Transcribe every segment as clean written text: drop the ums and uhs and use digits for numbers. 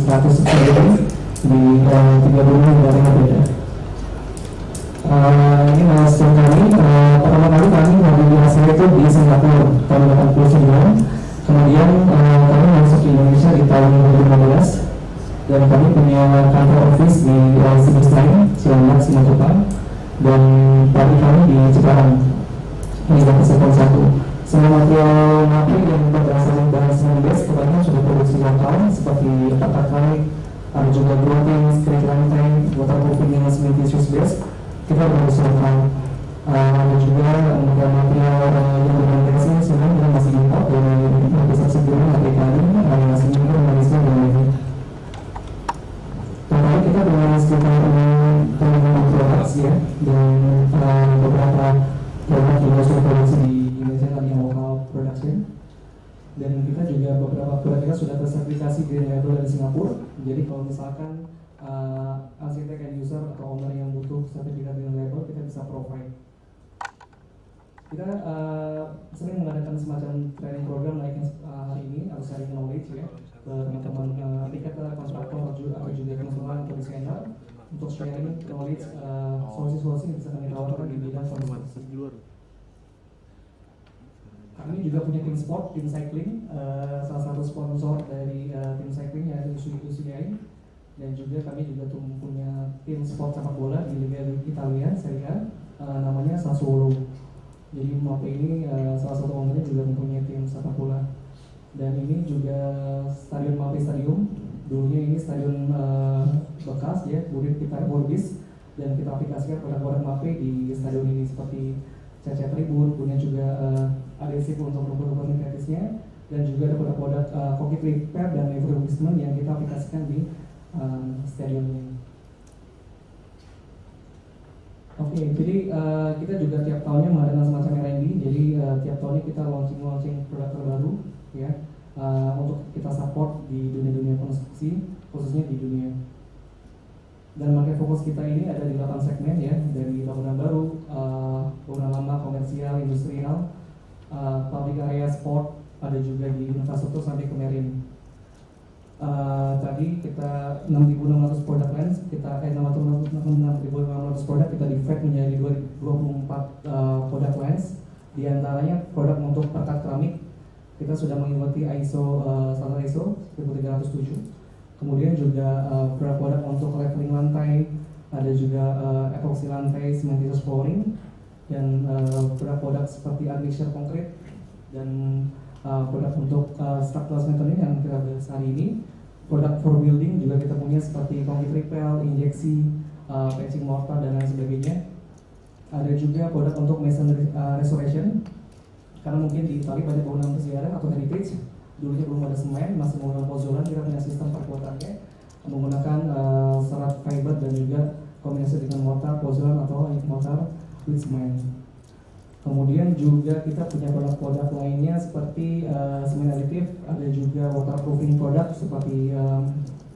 100 subsidiary di 30 negara yang berbeda. Ini milestone kami. Pertama kali kami di hasil itu di Singapura tahun 89. Kemudian kami masuk ke Indonesia di tahun 2015 dan kami punya kantor office di Sibustain, Cilandak, Simatupang, dan pabrik kami di Cikarang, ini Persatuan 1. Semua material Mapei yang berasal dari bahan base kebanyakan sudah produksi lokal seperti pakat keramik, ada juga grouting, skret lantai, waterproofing dengan cementitious base. Kita produksi lokal. Ada juga material yang bermanfaat sebenarnya kita masih import dari besar sebelumnya Mapei Italia, Singapura, Malaysia dan lainnya. Terkait kita dengan sekitar 5 produk ya, dan beberapa produk juga sudah produksi di Indonesia tadi yang lokal production, dan kita juga beberapa produk kita sudah tersertifikasi green label dari Singapura. Jadi kalau misalkan arsitek end user atau owner yang butuh sertifikat green label, kita bisa provide. Kita sering mengadakan semacam training program like hari ini, atau sharing knowledge ya ke teman-teman arsitek, kontraktor atau juga konsultan atau desainer untuk sharing knowledge solusi-solusi yang bisa kami tawarkan di bidang konstruksi. Kami juga punya tim sport, tim cycling, salah satu sponsor dari tim cycling yaitu UCI, dan juga kami juga punya tim sport sepak bola di Liga Italia, Serie A, namanya Sassuolo. Jadi Mapei ini salah satu ownernya juga mempunyai tim sepak bola, dan ini juga stadion Mapei Stadium. Dulunya ini stadion bekas ya, kemudian kita refurbish dan kita aplikasikan produk-produk Mapei di stadion ini seperti cacat tribun, punya juga adhesif untuk rumput-rumput sintetisnya, dan juga ada produk-produk concrete repair dan refurbishment yang kita aplikasikan di stadion ini. Oke, jadi kita juga tiap tahunnya mengadakan semacam R&D, jadi tiap tahunnya kita launching produk terbaru ya, untuk kita support di dunia konstruksi, khususnya di dunia. Dan market fokus kita ini ada di 8 segmen ya, dari bangunan baru, bangunan lama, komersial, industrial, public area, sport, ada juga di infrastruktur sampai ke marine. Tadi kita 6.600 produk lens, kita 6.600 produk kita divide menjadi 24 produk lens. Di antaranya produk untuk perkat keramik kita sudah mengikuti standar ISO 1307. Kemudian juga produk-produk untuk leveling lantai, ada juga epoxy lantai, cementitious flooring, dan produk-produk seperti admixture konkret, dan produk untuk structural maintenance yang kita bahas hari ini. Produk for building juga kita punya seperti concrete repel, injeksi, patching mortar, dan lain sebagainya. Ada juga produk untuk masonry restoration, karena mungkin di Italia banyak bangunan bersejarah atau heritage, dulunya belum ada semen, masih menggunakan pozolan. Kita punya sistem perkuatannya menggunakan serat fiber dan juga kombinasi dengan mortar, pozolan atau mortar with semen. Kemudian juga kita punya produk-produk lainnya seperti semen aditif, ada juga waterproofing produk seperti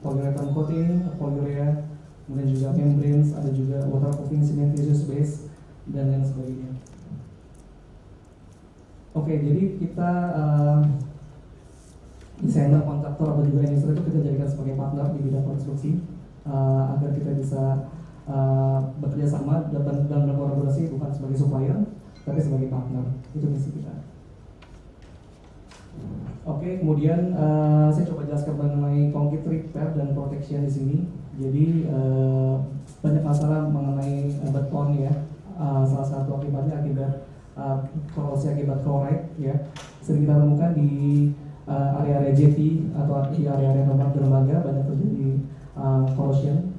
polyurethane coating, polyurea, kemudian juga membranes, ada juga waterproofing cementitious base, dan lain sebagainya. Oke, jadi kita desainer, kontraktor, atau juga investor itu kita jadikan sebagai partner di bidang konstruksi, agar kita bisa bekerja sama dan berkolaborasi, bukan sebagai supplier tapi sebagai partner. Itu misi kita. Oke, kemudian saya coba jelaskan mengenai concrete repair dan protection di sini. Jadi banyak masalah mengenai beton ya. Salah satu akibatnya akibat korosi akibat chloride ya. Sering kita temukan di area-area jetty atau di area-area tempat dermaga banyak terjadi corrosion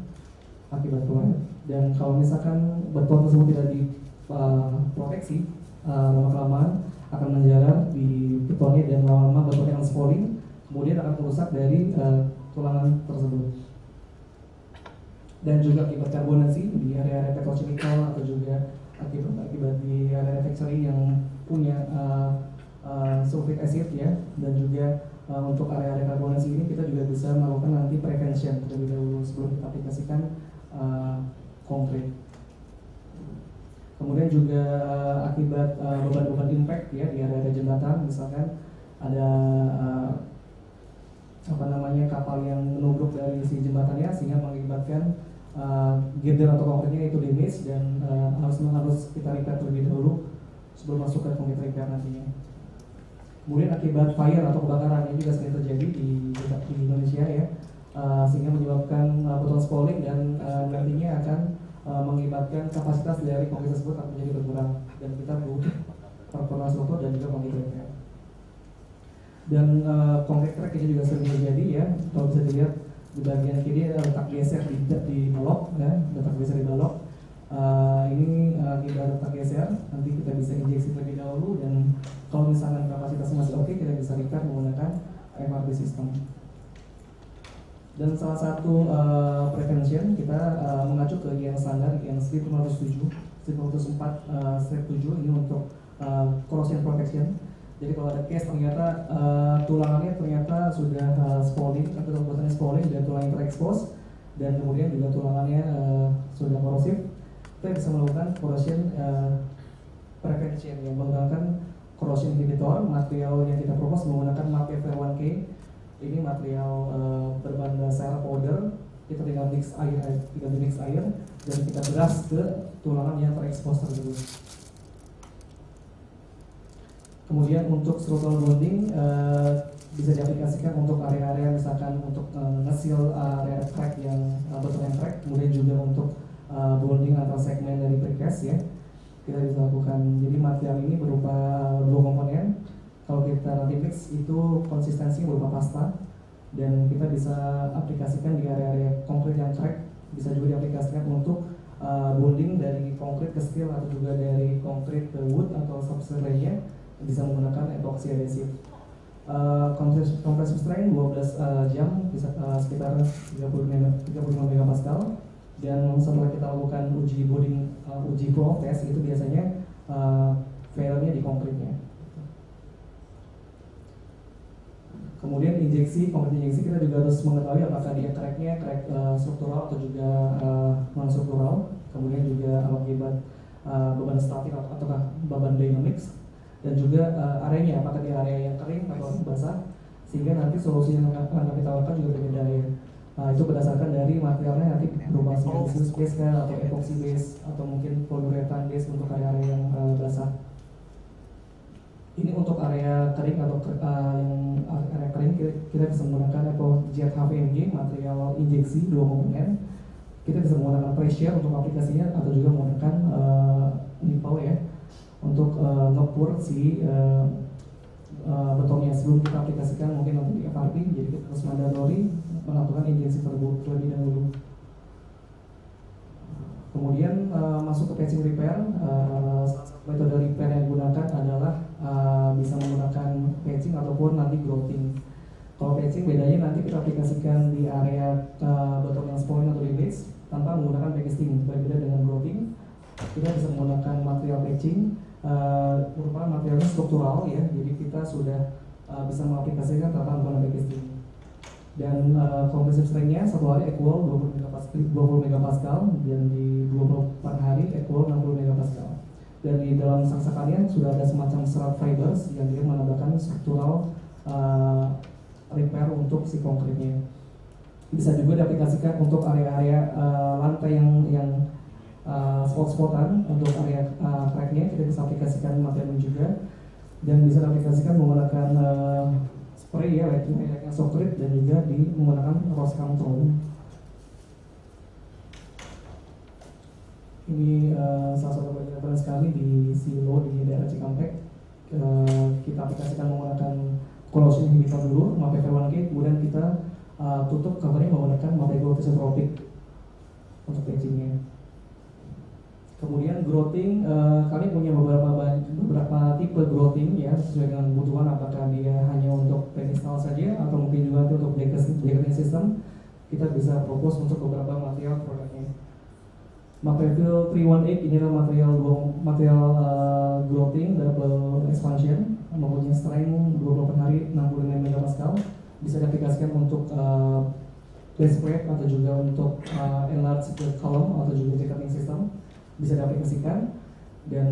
akibat chloride. Dan kalau misalkan beton tersebut tidak diproteksi, lama-kelamaan akan menjalar di betonnya, dan lama-lama betonnya akan spalling, kemudian akan merusak dari tulangan tersebut. Dan juga akibat karbonasi di area-area petrochemical, atau juga akibat di area factory yang punya sulfuric acid ya. Dan juga untuk area-area karbonasi ini kita juga bisa melakukan nanti prevention terlebih dahulu sebelum kita aplikasikan konkret. Kemudian juga akibat beban-beban impact ya di area jembatan, misalkan ada kapal yang menubruk dari si jembatannya, sehingga mengakibatkan girder atau konkretnya itu damage dan harus kita repair terlebih dahulu sebelum masuk ke konkret repair nantinya. Kemudian akibat fire atau kebakaran ini juga sering terjadi di Indonesia ya, sehingga menyebabkan botol spalling dan nantinya akan mengakibatkan kapasitas dari konkret tersebut akan menjadi berkurang dan kita butuh performa struktur dan juga konkret repair. Dan konkret crack ini juga sering terjadi ya, kalau bisa dilihat di bagian kiri ada letak geser di balok ya, letak geser di balok. Ini kita letak geser, nanti kita bisa injeksi terlebih dahulu dan kalau misalkan kapasitasnya masih oke, kita bisa repair menggunakan MRP system. Dan salah satu prevention kita mengacu ke yang standar yang 1507, 1504/7 ini untuk corrosion protection. Jadi kalau ada case ternyata tulangannya ternyata sudah spalling atau buatannya spalling dan tulangnya terekspos dan kemudian juga tulangannya sudah korosif, kita bisa melakukan corrosion prevention yang menggunakan corrosion inhibitor. Material yang kita propose menggunakan Mapei 1K. Ini material berbahan dasar powder. Kita tinggal mix air dan kita beras ke tulangan yang terekspos tersebut. Kemudian untuk structural bonding bisa diaplikasikan untuk area-area misalkan untuk nge-seal area crack yang betul yang crack, kemudian juga untuk bonding antar segmen dari precast ya, kita bisa lakukan. Jadi material ini berupa dua komponen. Kalau kita nanti mix itu konsistensi berupa pasta dan kita bisa aplikasikan di area-area konkret yang crack, bisa juga diaplikasikan untuk bonding dari konkret ke steel atau juga dari konkret ke wood atau substrate lainnya, bisa menggunakan epoxy adhesive. Compressive strain 12 jam bisa sekitar 35 megapascal. Dan setelah kita lakukan uji bonding, uji flow test itu biasanya failure-nya di konkretnya. Kemudian konkret injeksi kita juga harus mengetahui apakah dia crack-nya crack struktural atau juga non struktural. Kemudian juga akibat beban statik ataukah beban dynamics. Dan juga areanya, apakah di area yang kering atau basah, sehingga nanti solusi yang akan kami tawarkan juga berbeda ya. Itu berdasarkan dari materialnya nanti berupa cementitious base atau epoxy base atau mungkin polyurethane base untuk area-area yang basah. Ini untuk area kering atau yang area kering kita bisa menggunakan HVMG, material injeksi dua komponen. Kita bisa menggunakan pressure untuk aplikasinya atau juga menggunakan nipple ya, untuk ngepur si betonnya sebelum kita aplikasikan mungkin untuk di FRP. Jadi kita harus mandatory melakukan injeksi terlebih dahulu. Kemudian masuk ke patching repair. Metode repair yang digunakan adalah bisa menggunakan patching ataupun nanti grouting. Kalau patching bedanya nanti kita aplikasikan di area beton yang spoiling atau damage tanpa menggunakan backcasting. Berbeda dengan grouting, kita bisa menggunakan material patching merupakan materialnya struktural ya, jadi kita sudah bisa mengaplikasikan tanpa menggunakan backcasting. Dan compressive strain-nya satu hari equal 20 megapascal dan di 24 hari equal 60 megapascal. Dan di dalam saksakannya sudah ada semacam serat fibers yang dia menambahkan struktural repair untuk si konkretnya. Bisa juga diaplikasikan untuk area-area lantai yang spot-spotan. Untuk area crack-nya kita bisa aplikasikan material juga dan bisa diaplikasikan menggunakan spray ya, yang socrit dan juga menggunakan rose control. Ini salah satu referensi kami di silo di daerah Cikampek. Kita aplikasikan menggunakan corrosion inhibitor dulu, Mapei 1K, kemudian kita tutup covernya menggunakan Mapei Italia untuk patchingnya. Kemudian growing, kami punya beberapa tipe growing ya, sesuai dengan kebutuhan, apakah dia hanya untuk pedestal saja atau mungkin juga untuk decking system. Kita bisa propose untuk beberapa material produknya. Mapei 318 ini adalah material growing double expansion, mempunyai strength 24 hari 65 megapascal, bisa diaplikasikan untuk base plate atau juga untuk enlarge column atau juga decking system. Bisa diaplikasikan dan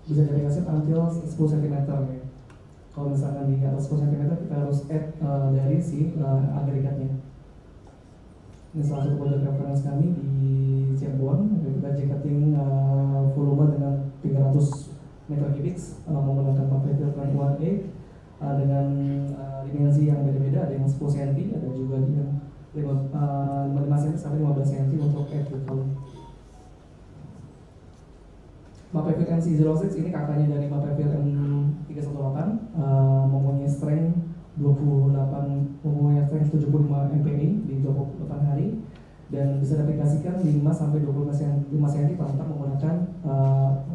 bisa diaplikasikan until 10 cm ya. Kalau misalkan di atas 10 cm kita harus add dari si agregatnya. Ini salah satu produk referensi kami di Cirebon. Kita jacketing volume dengan 300 meter kubik menggunakan Mapei Italia dengan dimensi yang beda-beda, ada yang 10 cm, ada juga yang 5 cm sampai 15 cm untuk add volume. Mapei NC06 ini kakaknya dari Mapei M318, mempunyai strength 75 MPI di 28 hari dan bisa diaplikasikan 5 sampai 25 cm tanpa menggunakan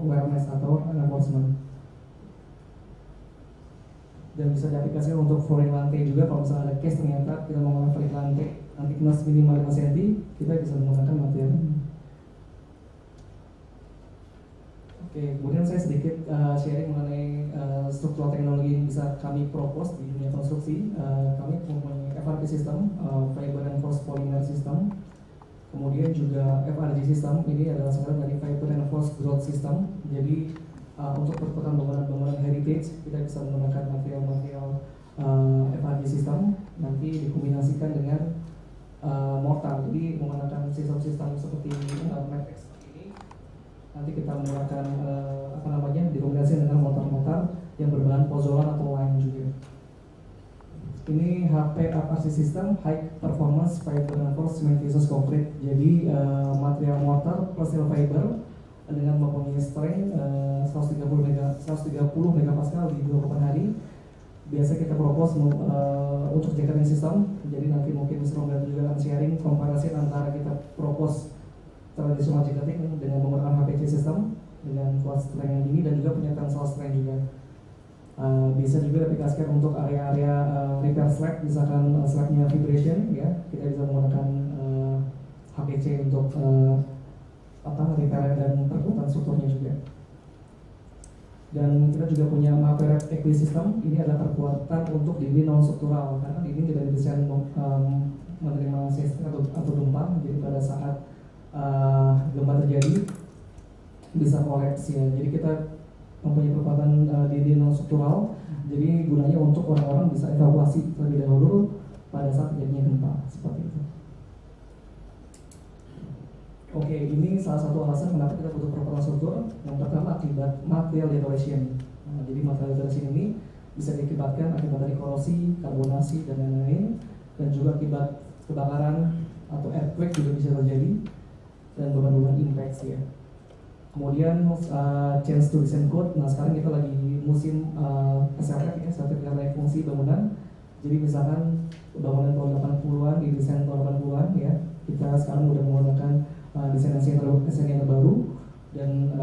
awareness atau reinforcement. Dan bisa diaplikasikan untuk flooring lantai juga. Kalau misalnya ada case ternyata kita mau flooring lantai nanti kena minimal 5 cm, kita bisa menggunakan material. Oke, kemudian saya sedikit sharing mengenai struktur teknologi yang bisa kami propose di dunia konstruksi. Kami mempunyai FRP system, Fiber Reinforced Polymer System, kemudian juga FRG system. Ini adalah sekarang dari Fiber Reinforced Growth System. Jadi untuk perkuatan bangunan heritage kita bisa menggunakan material-material FRG system, nanti dikombinasikan dengan mortar. Jadi menggunakan sistem seperti Matrix ini. Nanti kita menggunakan dikombinasikan dengan mortar-mortar yang berbahan pozzolan atau lime juga. Ini HPFRC system, High Performance Fiber Reinforced Cementitious Concrete. Jadi material mortar plus steel fiber dengan mempunyai strength 130 megapascal di 28 hari. Biasa kita propose untuk jacketing system. Jadi nanti mungkin Mr. Umberto juga akan sharing komparasi antara kita propose tradisional jacketing dengan menggunakan HPC system dengan kuat strength yang tinggi dan juga punya tensile strength juga. Bisa juga diaplikasikan untuk area-area repair slab, misalkan slabnya vibration, ya kita bisa menggunakan HPC untuk repair dan perkuatan strukturnya juga. Dan kita juga punya Mapei Equi System. Ini adalah perkuatan untuk dinding non struktural karena dinding tidak didesain menerima seismik atau gempa. Jadi pada saat gempa terjadi bisa kolaps ya. Jadi kita mempunyai perkuatan dinding non struktural. Jadi gunanya untuk orang-orang bisa evakuasi terlebih dahulu pada saat terjadinya gempa seperti itu. Oke, ini salah satu alasan kenapa kita butuh perkuatan struktur. Yang pertama akibat material degradation. Jadi material degradation ini bisa diakibatkan akibat dari korosi, karbonasi dan lain-lain, dan juga akibat kebakaran atau earthquake juga bisa terjadi dan beban-beban impact ya. Kemudian change to design code. Nah sekarang kita lagi musim SLF ya, sertifikat layak fungsi bangunan. Jadi misalkan bangunan tahun 80-an di desain tahun 80-an ya, kita sekarang udah menggunakan desain yang terbaru dan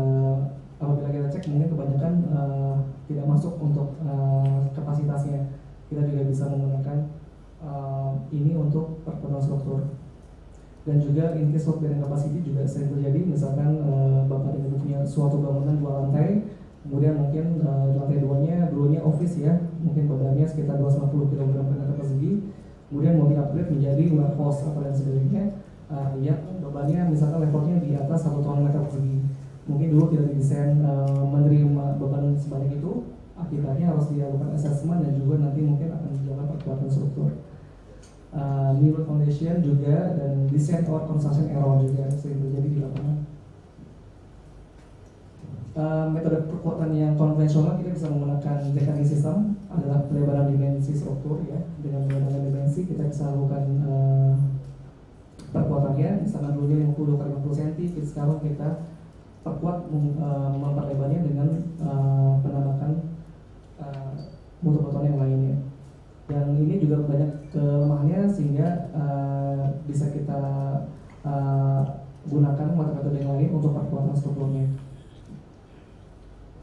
apabila kita cek mungkin kebanyakan tidak masuk untuk kapasitasnya. Kita juga bisa menggunakan ini untuk perkuatan struktur. Dan juga in case of bearing capacity juga sering terjadi, misalkan Bapak ini punya suatu bangunan 2 lantai, kemudian mungkin lantai dulunya office ya, mungkin bebannya sekitar 250 kg per meter persegi, kemudian mau di-upgrade menjadi warehouse atau dan sebagainya, ya bebannya misalkan levelnya di atas 1 ton meter persegi. Mungkin dulu tidak didesain menerima beban sebanyak itu, akibatnya harus dilakukan assessment dan juga nanti mungkin akan dilakukan perkuatan struktur. New foundation juga dan design or construction error juga sering terjadi di lapangan. Metode perkuatan yang konvensional kita bisa menggunakan jacketing system, adalah pelebaran dimensi struktur ya. Dengan pelebaran dimensi kita bisa lakukan perkuatannya, misalkan dulunya 50 x 50 cm, sekarang kita perkuat memperlebarnya dengan penambahan mutu-mutuan yang lainnya. Dan ini juga banyak kelemahannya sehingga bisa kita gunakan metode-metode yang lain untuk perkuatan strukturnya.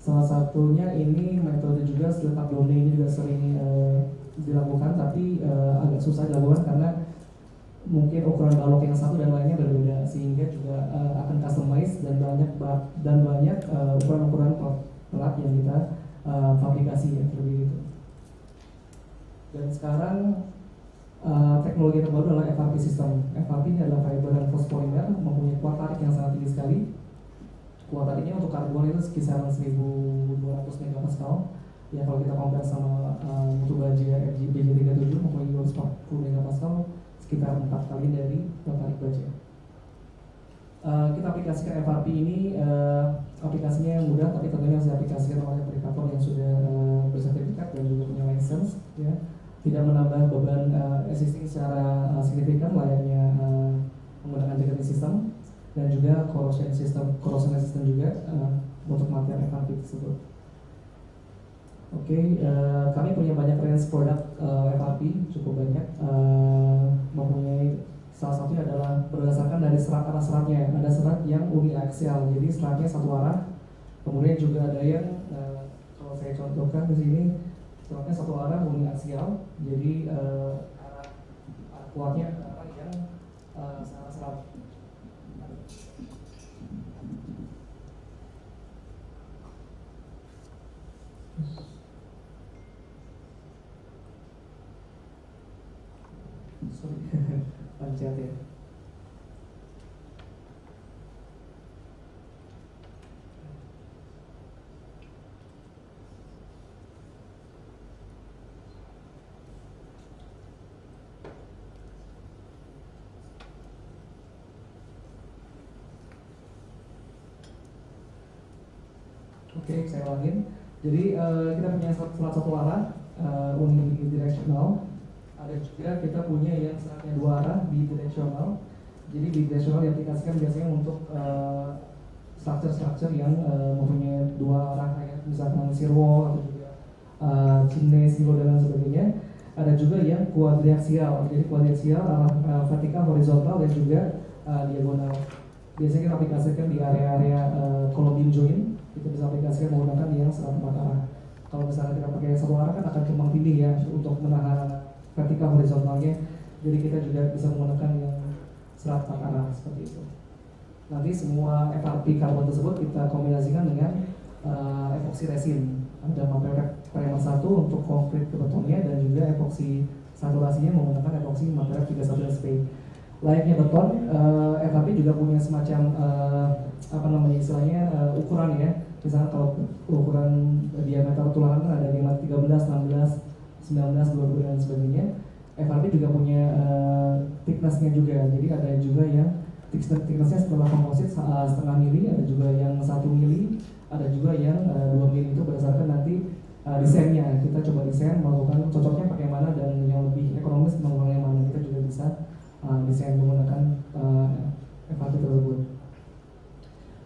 Salah satunya ini metode juga slab bonding, ini juga sering dilakukan tapi agak susah dilakukan karena mungkin ukuran balok yang satu dan lainnya berbeda sehingga juga akan customize dan banyak ukuran-ukuran pelat yang kita fabrikasi ya terlebih itu. Dan sekarang teknologi terbaru adalah FRP system. FRP ini adalah fiber reinforced polymer, mempunyai kuat tarik yang sangat tinggi sekali. Kuat tariknya untuk karbon itu sekitar 1200 megapascal. Ya kalau kita compare sama mutu baja BJ37 mempunyai 240 megapascal, sekitar 4 kali dari tarik baja. Kita aplikasikan FRP ini, aplikasinya yang mudah, tapi tentunya harus diaplikasikan oleh aplikator yang sudah bersertifikat dan juga punya license, ya. Tidak menambah beban existing secara signifikan, layaknya menggunakan ticketing system dan juga corrosion system juga untuk material FRP tersebut. Oke, kami punya banyak range produk FRP, cukup banyak, mempunyai salah satunya adalah berdasarkan dari serat arah seratnya. Ada serat yang uniaksial, jadi seratnya satu arah. Kemudian juga ada yang kalau saya contohkan di sini seratnya satu arah uniaksial, jadi arah keluarnya arah yang serat. Sorry, pencet ya. Oke, saya ulangin. Jadi kita punya serat satu arah, unidirectional. Ada juga kita punya yang seratnya dua arah, bidirectional. Jadi bidirectional diaplikasikan biasanya untuk struktur-struktur yang mempunyai dua arah, kayak misalkan sirwall atau juga chimney, silo dan lain sebagainya. Ada juga yang kuadriaksial. Jadi kuadriaksial arah vertikal, horizontal dan juga diagonal. Biasanya kita aplikasikan di area-area column beam joint. Kita bisa aplikasikan menggunakan yang serat empat arah. Kalau misalnya kita pakai satu arah kan akan tumpang tindih ya untuk menahan vertikal horizontalnya, jadi kita juga bisa menggunakan yang serat empat arah seperti itu. Nanti semua FRP karbon tersebut kita kombinasikan dengan epoksi resin. Ada material primer 1 untuk konkret ke betonnya dan juga epoksi saturasinya menggunakan epoksi material 31 SP. Layaknya beton, FRP juga punya semacam istilahnya ukuran ya. Misalnya kalau ukuran diameter tulangan kan ada 13, 16, 19, 20 dan sebagainya. FRP juga punya thickness-nya juga. Jadi ada juga yang thickness-nya setelah komposit setengah mili, ada juga yang 1 mili, ada juga yang 2 mili. Itu berdasarkan nanti desainnya. Kita coba desain melakukan cocoknya pakai mana dan yang lebih ekonomis menggunakan yang mana. Kita juga bisa desain menggunakan FRP tersebut.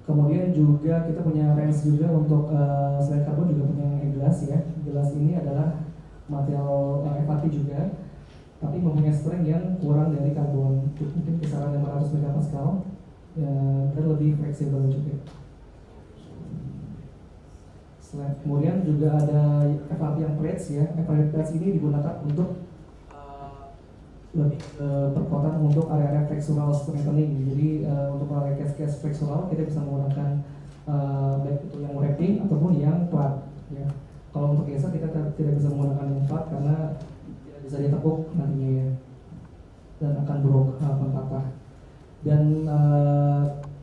Kemudian juga kita punya range juga untuk selain karbon juga punya gelas ya. Gelas ini adalah material FRP juga, tapi mempunyai strength yang kurang dari karbon, mungkin kisaran 500 megapascal ya, dan lebih fleksibel juga. Kemudian juga ada FRP yang plates ya. FRP plates ini digunakan untuk lebih perkuatan untuk area-area flexural strengthening. Jadi untuk area case flexural kita bisa menggunakan baik itu yang wrapping ataupun yang flat ya. Kalau untuk geser kita tidak bisa menggunakan yang flat karena tidak bisa ditekuk nantinya ya, dan akan akan patah. Dan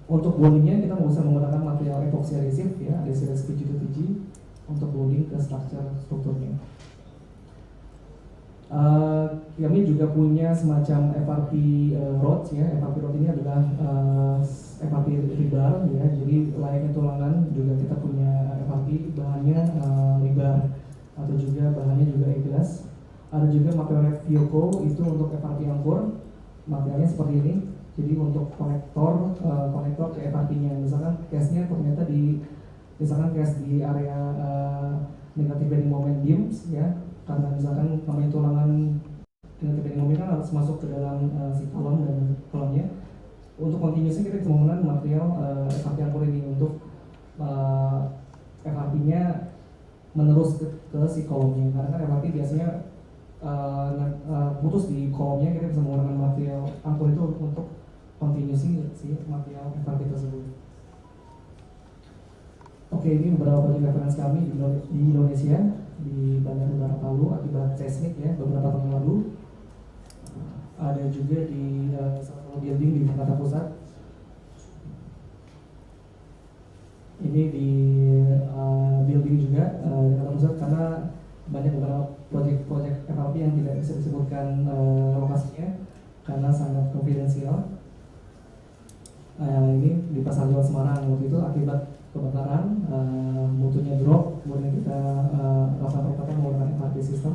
untuk bondingnya kita bisa menggunakan material epoxy adhesive ya, adhesive PG2TG untuk bonding ke strukturnya. Kami juga punya semacam FRP rod ya. FRP rod ini adalah FRP rebar ya. Jadi layaknya tulangan juga kita punya FRP bahannya rebar atau juga bahannya juga e-glass. Ada juga material Vyoko itu untuk FRP angkur. Materialnya seperti ini. Jadi untuk konektor ke FRP-nya. Misalkan case-nya ternyata misalkan case di area negative bending moment beams ya. Karena misalkan namanya tulangan dengan bending moment kan harus masuk ke dalam si kolom dan kolomnya. Untuk continuousnya kita bisa menggunakan material FRP angkur ini untuk FRP-nya menerus ke si kolomnya. Karena kan FRP biasanya putus di kolomnya, kita bisa menggunakan material angkur itu untuk continuously si material FRP tersebut. Oke, ini beberapa project reference kami di Indonesia, di Bandar Udara Palu akibat seismik ya beberapa tahun lalu. Ada juga di salah satu building di Jakarta Pusat. Ini di building dihadiri juga Jakarta Pusat karena banyak beberapa proyek FLP yang tidak bisa disebutkan lokasinya karena sangat konfidensial. Ini di Pasar Jual Semarang waktu itu akibat kebakaran, mutunya drop, kemudian kita lakukan perkuatan menggunakan MRT system.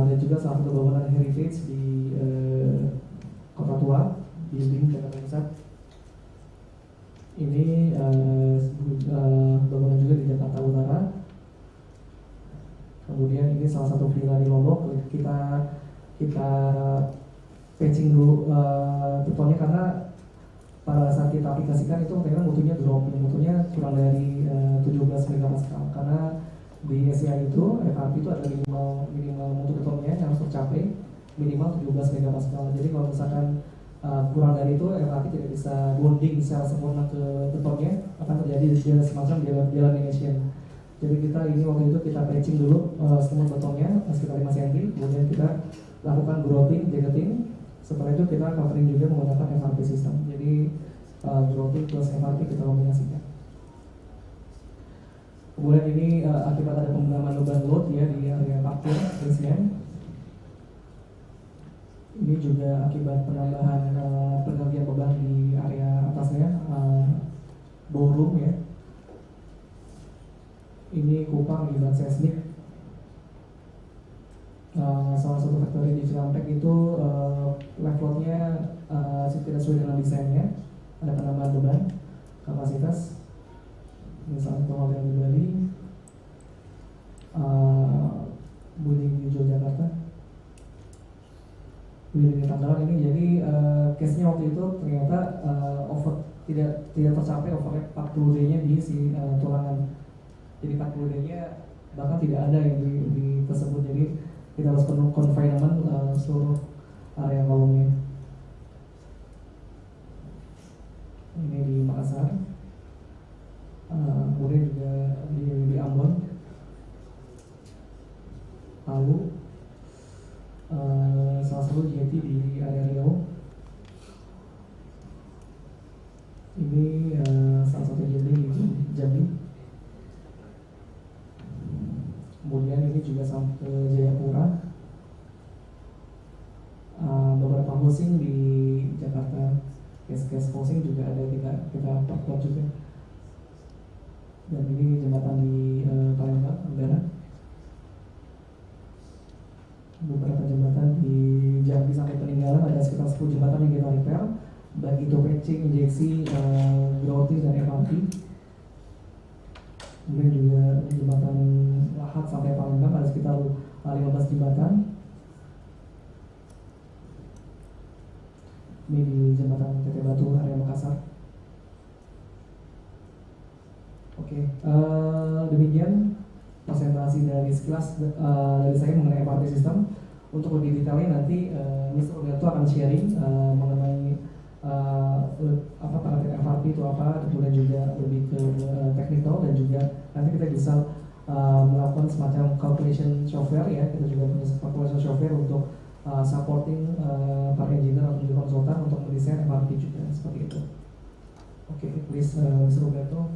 Dan juga salah satu bangunan heritage di Kota Tua, building Jakarta Pusat. Ini bangunan juga di Jakarta Utara. Kemudian ini salah satu villa di Lombok. Kita patching dulu betonnya karena pada saat kita aplikasikan itu ternyata mutunya drop, mutunya kurang dari 17 megapascal karena di SCI itu FRP itu ada minimal mutu betonnya yang harus tercapai minimal 17 megapascal. Jadi kalau misalkan kurang dari itu FRP tidak bisa bonding secara sempurna ke betonnya, akan terjadi semacam jalan Indonesian. Jadi kita ini waktu itu kita patching dulu semua betonnya sekitar 5 cm, kemudian kita lakukan grouting, jacketing. Setelah itu kita covering juga menggunakan MRP system. Jadi grouting plus MRP kita kombinasikan. Kemudian ini akibat ada penambahan beban load ya di area parkir presiden. Ini juga akibat penambahan pengerjaan beban di area atasnya, ballroom ya. Ini Kupang akibat seismik. Salah satu factory di Cikampek itu live load-nya tidak sesuai dengan desainnya, ada penambahan beban kapasitas. Misalnya hotel di Bali, building di Yogyakarta, building di Tangerang ini. Jadi case-nya waktu itu ternyata tidak tercapai overlap 40 D-nya di si tulangan. Jadi 40 D-nya bahkan tidak ada yang di tersebut. Jadi kita harus penuh confinement seluruh area kolomnya. Ini di Makassar, kemudian juga di Ambon, Palu, salah satu jeti di area Riau. Ini salah satu jeti di Jambi. Kemudian ini juga sampai ke Jayapura, beberapa housing di Jakarta, case housing juga ada kita perkuat juga. Dan ini jembatan di Palembang, Udara. Beberapa jembatan di Jambi sampai Peninggalan ada sekitar 10 jembatan yang kita repair, baik itu patching, injeksi, grouting dan FRP. Kemudian juga jembatan Lahat sampai Palembang ada sekitar 15 jembatan. Ini di jembatan Tete Batu area Makassar. Oke, demikian presentasi dari sekilas dari saya mengenai MRT system. Untuk lebih detailnya nanti Mr. Umberto akan sharing mengenai pengertian FRP itu apa, kemudian juga lebih ke technical, dan juga nanti kita bisa melakukan semacam calculation software ya. Kita juga punya calculation software untuk supporting para engineer atau juga konsultan untuk mendesain FRP juga seperti itu. Oke, please Mr. Umberto.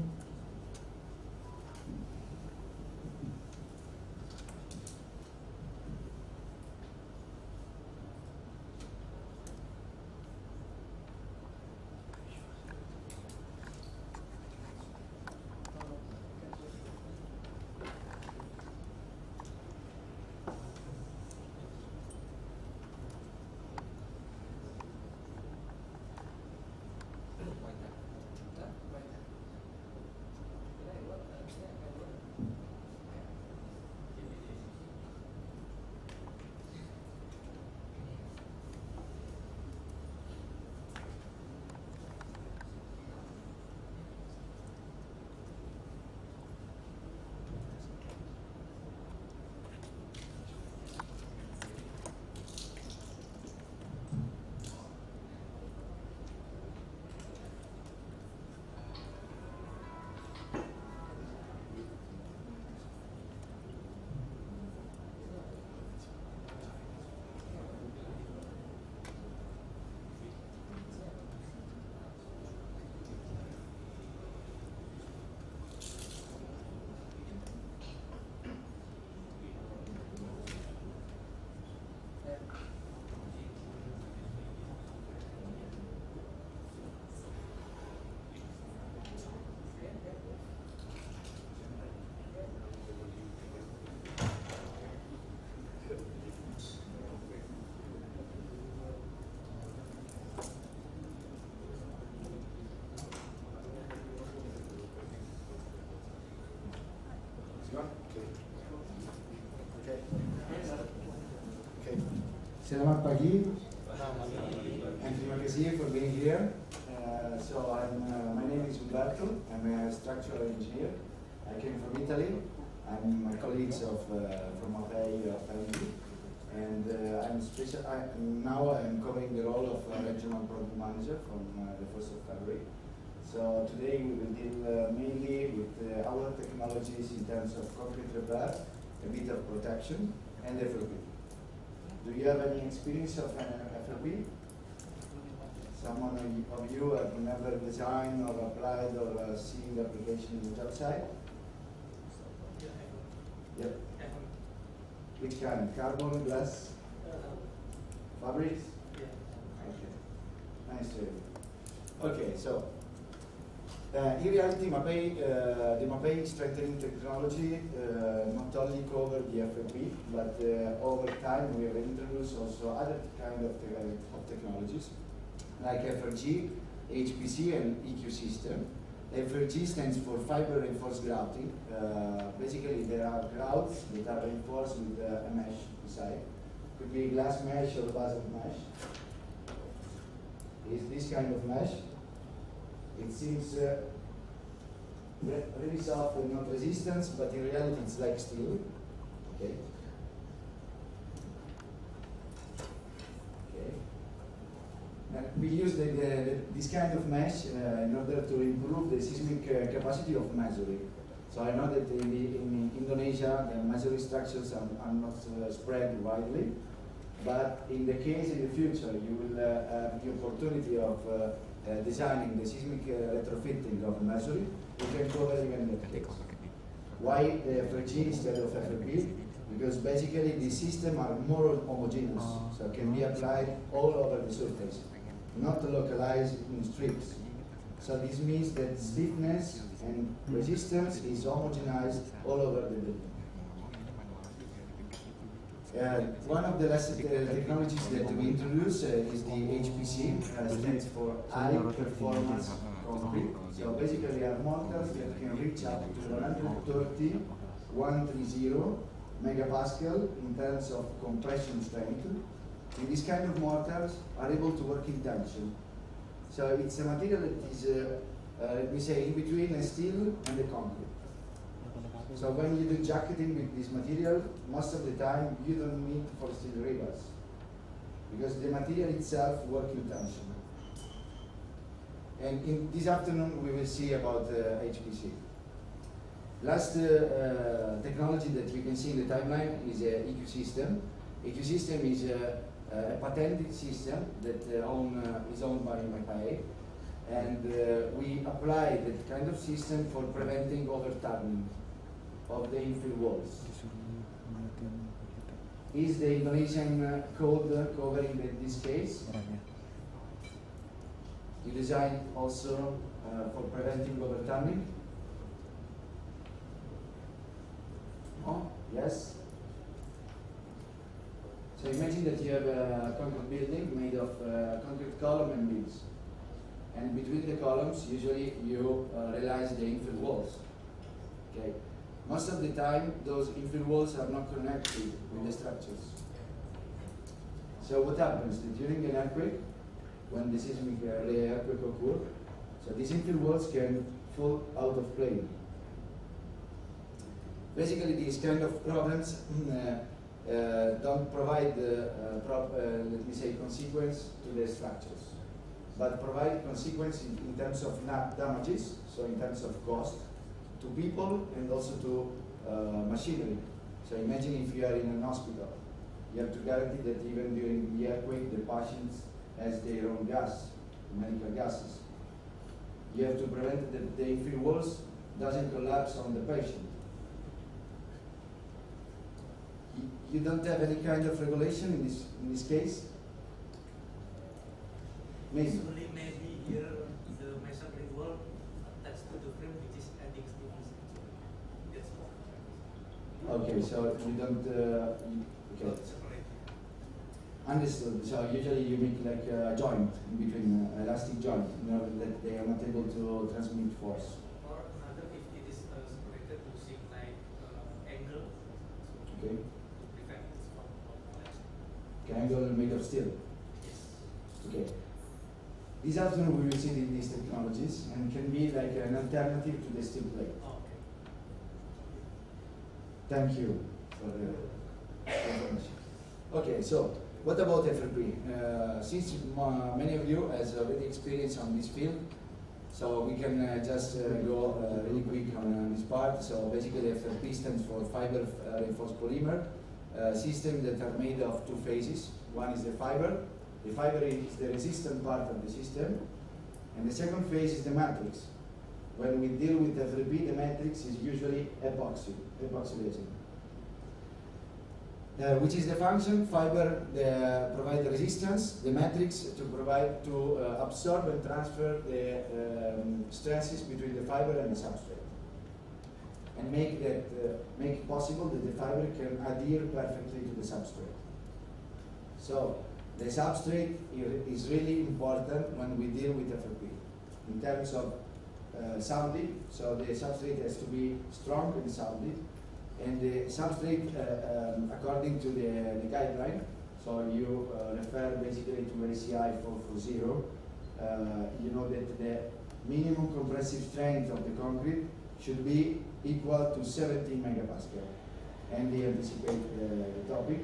Selamat pagi. And terima kasih for being here. My name is Umberto. I'm a structural engineer. I came from Italy. I'm my colleagues from Mapei Italia, and now I'm covering the role of regional product manager from the 1st of February. So today we will deal mainly with our technologies in terms of concrete repair, a bit of protection, and FRP. Do you have any experience of FRP? Someone of you have never designed or applied or seen the application in the job site? Yep. Which kind? Carbon, glass, fabrics? Okay. Nice to hear. Okay, so in reality, the Mapei strengthening technology not only covered the FFP, but over time we have introduced also other kind of technologies, like FRG, HPC, and EQ system. FRG stands for fiber reinforced grouting. Basically, there are grouts that are reinforced with a mesh inside. Could be glass mesh or basalt mesh. Is this kind of mesh. It seems really soft and not resistance, but in reality it's like steel. Okay. Okay. And we use this kind of mesh in order to improve the seismic capacity of masonry. So I know that in Indonesia the masonry structures are not spread widely, but in the case in the future you will have the opportunity of designing the seismic retrofitting of masonry. You can cover even the case. Why FRG instead of FRP? Because basically the systems are more homogeneous, so it can be applied all over the surface, not localized in strips. So this means that stiffness and resistance is homogenized all over the building. One of the last technologies that we introduced is the HPC, stands for High Performance Concrete. So basically are mortars that can reach up to 130 megapascal in terms of compression strength. And these kind of mortars are able to work in tension. So it's a material that is, let me say, in between a steel and a concrete. So when you do jacketing with this material, most of the time you don't need for steel rivers, because the material itself works in tension. And in this afternoon we will see about HPC. Last technology that you can see in the timeline is EQ system. EQ system is a patented system that is owned by Mapei, and we apply that kind of system for preventing overturning of the infill walls. Is the Indonesian code covering this case? You design also for preventing overturning? Oh, yes? So imagine that you have a concrete building made of concrete column and beams. And between the columns, usually you realize the infill walls. Okay. Most of the time, those infill walls are not connected with the structures. So what happens? During an earthquake, when the seismic earthquake occurs, so these infill walls can fall out of plane. Basically, these kind of problems don't provide let me say, consequence to the structures, but provide consequence in terms of damages, so in terms of cost, to people and also to machinery. So imagine if you are in an hospital, you have to guarantee that even during the earthquake the patients has their own gas, medical gases. You have to prevent that the infill walls doesn't collapse on the patient. You don't have any kind of regulation in this case? Maybe. Maybe here the masonry wall attached to the frame, which is adding stiffness. That's all. Okay, so you don't. Okay. Understood. So usually you make like a joint in between, elastic joint, in order that they are not able to transmit force. Or another, if it is separated using like angle. Okay. To prevent it from collapsing. Okay, triangle made of steel. Okay. This afternoon we will see these technologies and can be like an alternative to the steel plate. Okay. Thank you for the information. Okay, so what about FRP? Since many of you has already experience on this field, so we can just go really quick on this part. So basically FRP stands for fiber reinforced polymer systems that are made of two phases. One is the fiber. The fiber is the resistant part of the system. And the second phase is the matrix. When we deal with FRP, the matrix is usually epoxy resin. Which is the function? Fiber provide resistance, the matrix to absorb and transfer the stresses between the fiber and the substrate, and make it possible that the fiber can adhere perfectly to the substrate. So the substrate is really important when we deal with FRP in terms of sounding. So the substrate has to be strong and sounded. And the substrate, according to the guideline, so you refer basically to ACI 440, you know that the minimum compressive strength of the concrete should be equal to 17 megapascal. And they anticipate the topic.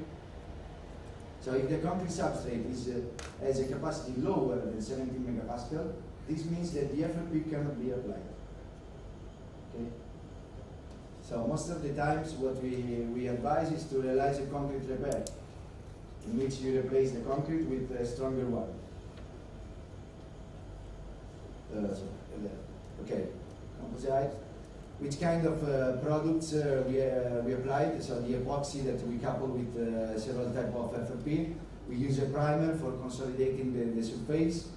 So if the concrete substrate has a capacity lower than 17 megapascal, this means that the FRP cannot be applied. Okay? So most of the times what we advise is to realize a concrete repair, in which you replace the concrete with a stronger one. Okay, composite. Which kind of products we applied? So the epoxy that we couple with several types of FRP. We use a primer for consolidating the surface.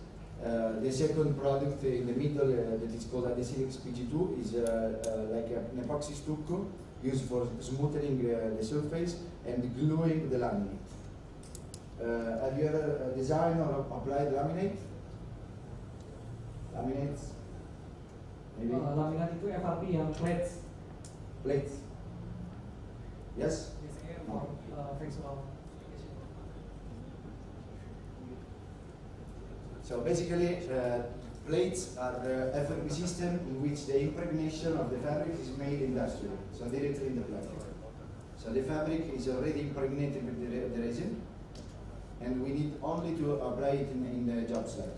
The second product in the middle that is called adhesive PG2 is like an epoxy stucco used for smoothing the surface and gluing the laminate. Have you ever designed or applied laminate? Laminates? Maybe? Laminat itu FRP yang plates. Plates? Yes? Biasanya for visual. So basically, plates are the FRP system in which the impregnation of the fabric is made industrially, so directly in the plant. So the fabric is already impregnated with the resin, and we need only to apply it in the job site.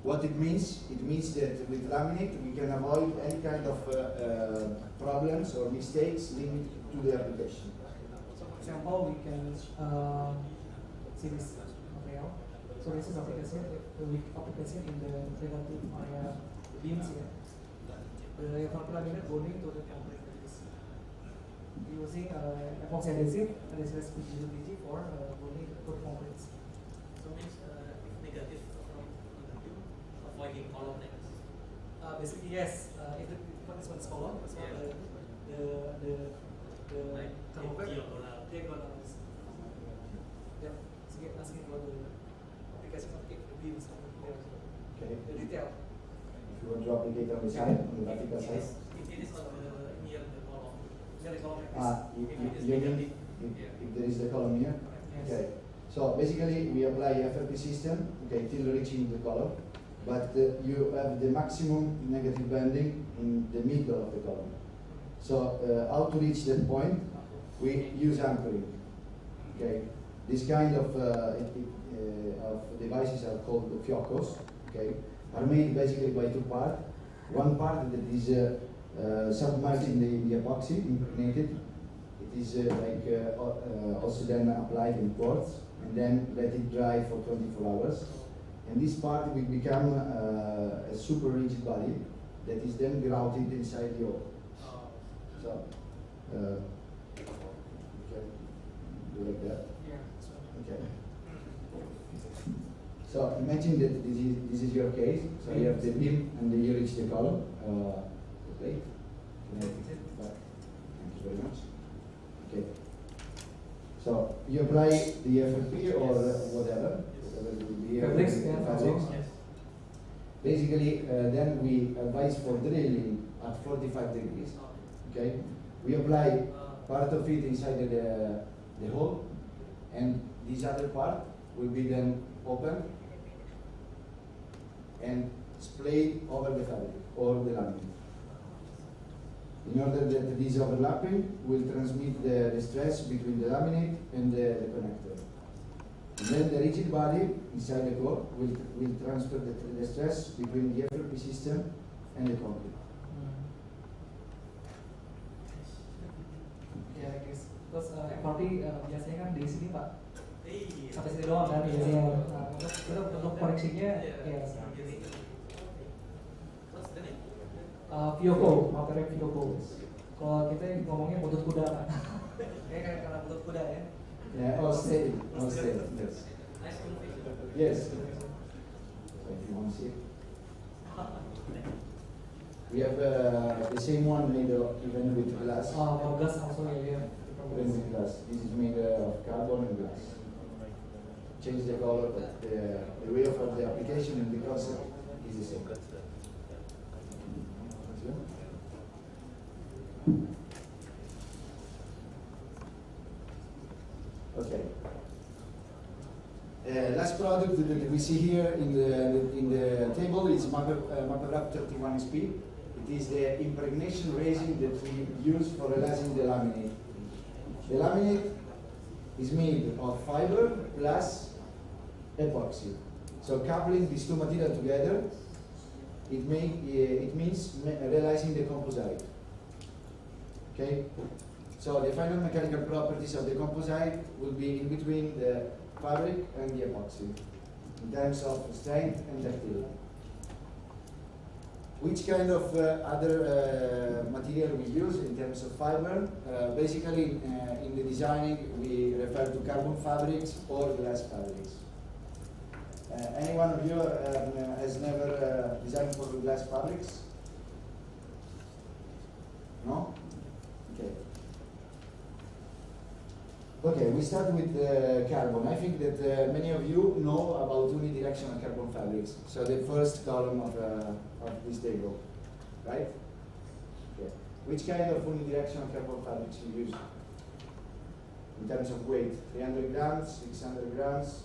What it means? It means that with laminate we can avoid any kind of problems or mistakes linked to the application. So for example, we can see this material. So this is application in the relative area beams here. The FRP laminate bonding to the concrete using epoxy adhesive PG for bonding to concrete. So means if negative from avoiding column negative. Basically yes. If the one is column, it's not the diagonal. Yeah. Asking about the application of the beams on Okay. the detail. If you want to apply it on the side, on the vertical side. It is on the near the column. Near the column. You mean if there is the column here? Yes. Okay. So basically we apply FRP system, okay, till reaching the column, but you have the maximum negative bending in the middle of the column. So how to reach that point? We use anchoring. Okay. This kind of devices are called fiocos. Okay, are made basically by two parts. One part that is submerged in the epoxy, impregnated. It is also then applied in quartz and then let it dry for 24 hours. And this part will become a super rigid body that is then grouted inside the ore. So, okay, do like that. Okay. So imagine that this is your case. So you have the beam and then you reach the column. The plate. Thank you very much. Okay. So you apply the FRP or whatever will be fabrics. Basically, then we advise for drilling at 45 degrees. Okay. We apply part of it inside the hole. and this other part will be then open and splayed over the fabric or the laminate. In order that this overlapping will transmit the stress between the laminate and the connector. And then the rigid body inside the core will transfer the stress between the FRP system and the concrete. Ya guys, terus FRP biasanya kan di sini Pak, Iya. sampai sini doang kan biasanya. Nah, untuk koneksinya ya Vyoko, materi Vyoko. Kalau kita ngomongnya butut kuda Pak. Kayak karena butut kuda ya. Yeah, all steady, yes. Nice conversation. Yes. So if you want to see it. We have the same one made of even with glass. For glass also ya. Even with glass. This is made of carbon and glass. Change the color, but the way of the application and the concept is the same. Okay. Last product that we see here in the table is Mapei 31 SP. It is the impregnation resin that we use for realizing the laminate. The laminate is made of fiber plus epoxy. So coupling these two materials together, it means realizing the composite. Okay. So the final mechanical properties of the composite will be in between the fabric and the epoxy in terms of strength and ductility. Which kind of other material we use in terms of fiber? Basically, in the designing, we refer to carbon fabrics or glass fabrics. Any one of you has never designed for glass fabrics? No? Okay. Okay, we start with carbon. I think that many of you know about unidirectional carbon fabrics. So the first column of this table, right? Okay. Which kind of unidirectional carbon fabrics you use? In terms of weight, 300 grams, 600 grams.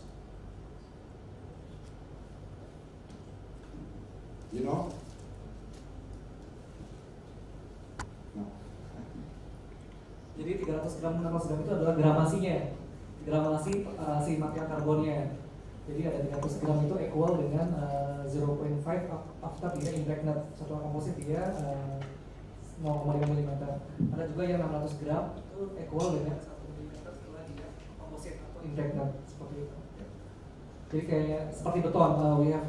You know? No. Jadi 300 gram 600 gram itu adalah gramasinya, gramasi si material karbonnya. Jadi ada 300 gram itu equal dengan 0.5 after dia impregnate satu komposit dia 0,5 mm. Ada juga yang 600 gram itu equal dengan 1 mm setelah dia komposit atau impregnate seperti itu. Jadi kayak seperti beton, we have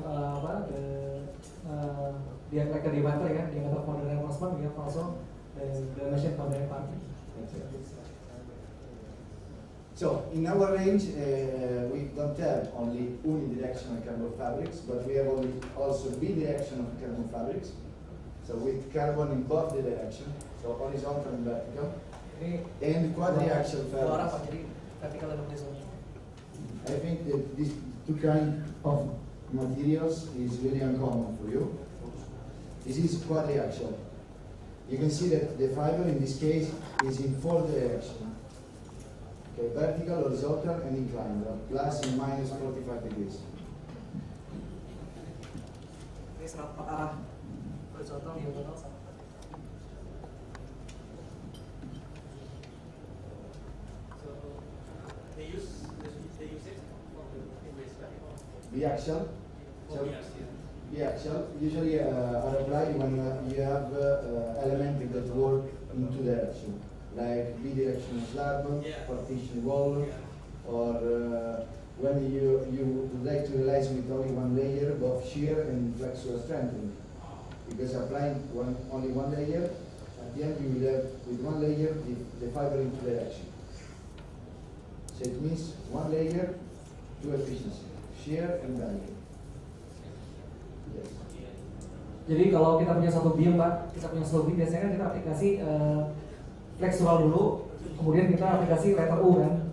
dia like a diameter ya, diameter for the reinforcement, we have also the dimension for the parting. So in our range, we don't have only unidirectional carbon fabrics, but we have also bidirectional carbon fabrics. So with carbon in both the direction, so horizontal and vertical, and quadriaxial fabrics. I think that these two kinds of materials is really uncommon for you. This is quadriaxial. You can see that the fiber in this case is in 4 directions. Okay, vertical, horizontal, and inclined, plus and minus 45 degrees. Ini 104 arah, horizontal, diagonal, sama. So they use it for the image, right? Biaxial. Oh, yes, yeah. Biaxial. Usually are applied when you have elements that work in 2 directions, like bidirectional slab, Yeah. partition wall, Yeah. or when you would like to realize with only one layer both shear and flexural strengthening. Because applying only one layer, at the end you will have with one layer the fiber in 2 directions. So it means one layer, 2 efficiency, shear and bending. Yes. Jadi kalau kita punya satu beam Pak, kita punya satu beam biasanya kan kita aplikasi flexural dulu, kemudian kita aplikasi letter U kan.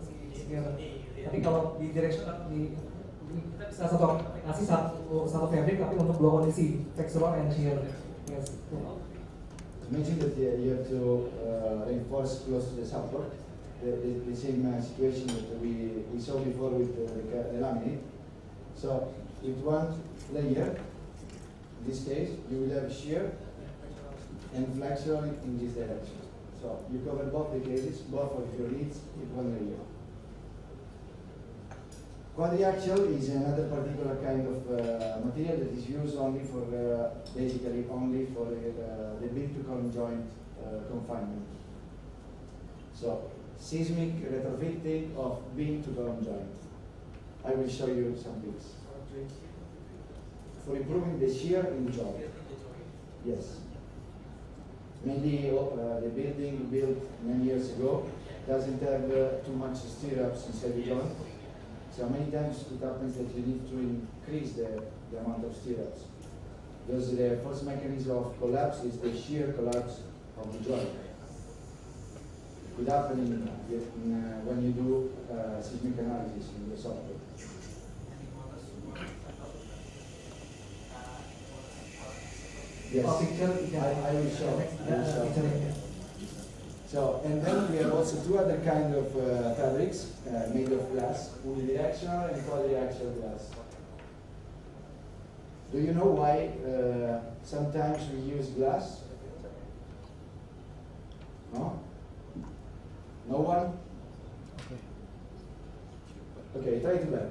Tapi kalau di direction kita bisa satu aplikasi satu fabric tapi untuk dua kondisi, flexural and shear. Yes. Imagine that you have to reinforce close to the support. the same situation that we saw before with the laminate. So with one layer, in this case, you will have shear and flexural in this direction. So you cover both the cases, both of your needs in one layer. Quadriaxial is another particular kind of material that is used only for, basically only for the beam-to-column joint confinement. So seismic retrofitting of beam-to-column joint. I will show you some tips. For improving the shear in the joint. Yes. Maybe the building built many years ago doesn't have too much stirrups inside the joint. So many times it happens that you need to increase the amount of stirrups. Because the first mechanism of collapse is the shear collapse of the joint. It could happen when you do seismic analysis in the software. Yes, I will show. So, and then we have also two other kind of fabrics made of glass, unidirectional and quadriaxial glass. Do you know why sometimes we use glass? No? No one? Okay, try to that.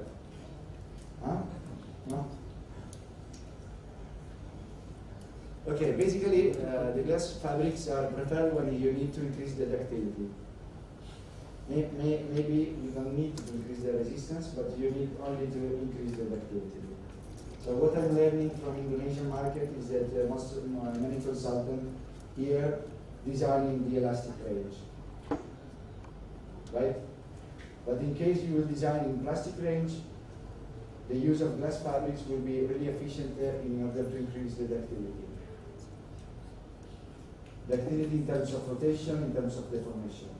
Huh? No? Okay, basically the glass fabrics are preferred when you need to increase the ductility. Maybe you don't need to increase the resistance, but you need only to increase the ductility. So what I'm learning from Indonesian market is that many consultants here designing the elastic range, right? But in case you will design in plastic range, the use of glass fabrics will be really efficient in order to increase the ductility. Ductility in terms of rotation, in terms of deformation.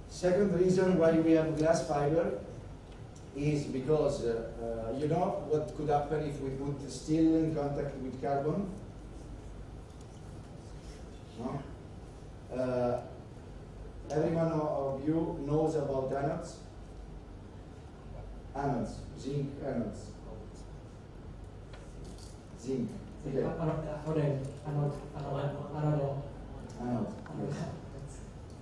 Second reason why we have glass fiber is because you know what could happen if we put steel in contact with carbon? No? Everyone of you knows about anodes? Anodes, zinc anodes. Zinc. Okay. Yes.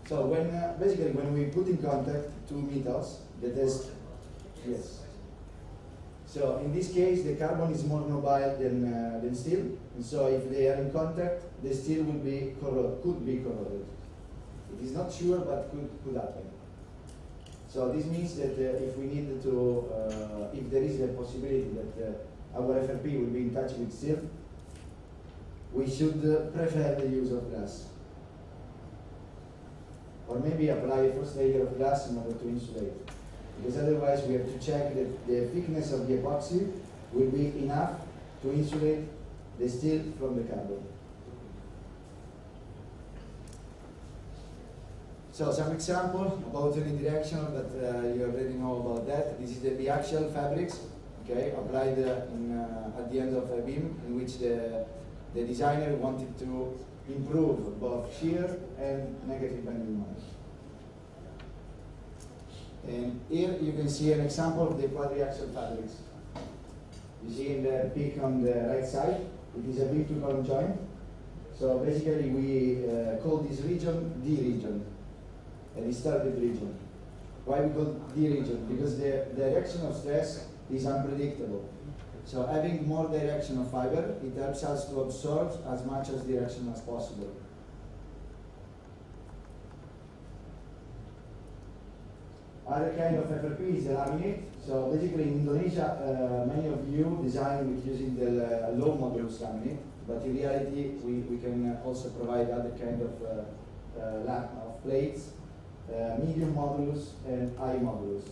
So when basically when we put in contact two metals, that is yes. So in this case, the carbon is more mobile than steel, and so if they are in contact, the steel will be could be corroded. It is not sure, but could happen. So this means that if we need to, if there is a possibility that our FRP will be in touch with steel, we should prefer the use of glass. Or maybe apply a first layer of glass in order to insulate. Because otherwise we have to check that the thickness of the epoxy will be enough to insulate the steel from the carbon. So some example about unidirectional, but you already know about that. This is the biaxial fabrics, okay, applied at the end of a beam, in which the designer wanted to improve both shear and negative bending moment. And here you can see an example of the quadriaxial fabrics. You see in the peak on the right side, it is a beam-to-column joint. So basically we call this region D region, a disturbed region. Why we call D region? Because the direction of stress is unpredictable. So having more direction of fiber, it helps us to absorb as much as direction as possible. Other kind of FRP is the laminate. So basically in Indonesia, many of you design with using the low modulus laminate, but in reality we can also provide other kind of plates, medium modulus and high modulus.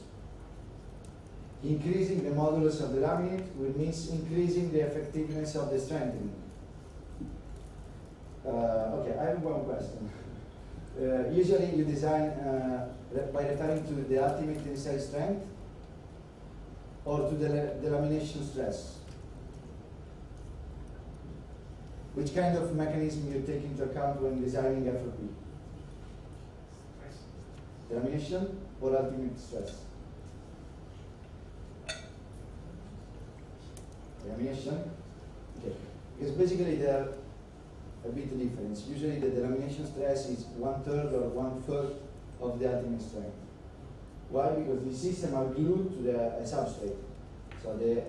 Increasing the modulus of the laminate will mean increasing the effectiveness of the strengthening. Okay, I have one question. Usually you design by referring to the ultimate tensile strength or to the lamination stress. Which kind of mechanism you take into account when designing FRP? delamination or ultimate stress? Delamination. Okay. Because basically they are a bit different. Usually the delamination stress is 1/3 or 1/3 of the ultimate strength. Why? Because the system are glued to the substrate. So the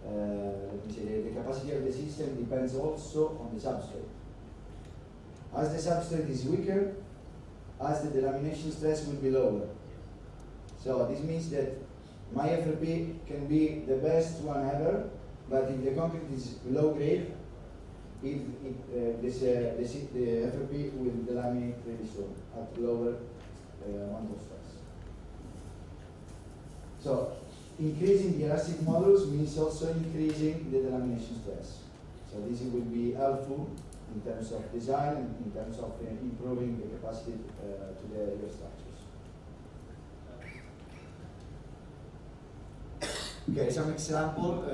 let me say the capacity of the system depends also on the substrate. As the substrate is weaker, as the delamination stress will be lower. So this means that my FRP can be the best one ever, but if the concrete is low grade, the FRP will delaminate really soon at lower amount of stress. So increasing the elastic modulus means also increasing the delamination stress. So this will be helpful in terms of design and in terms of improving the capacity to the your structures. Okay, some example.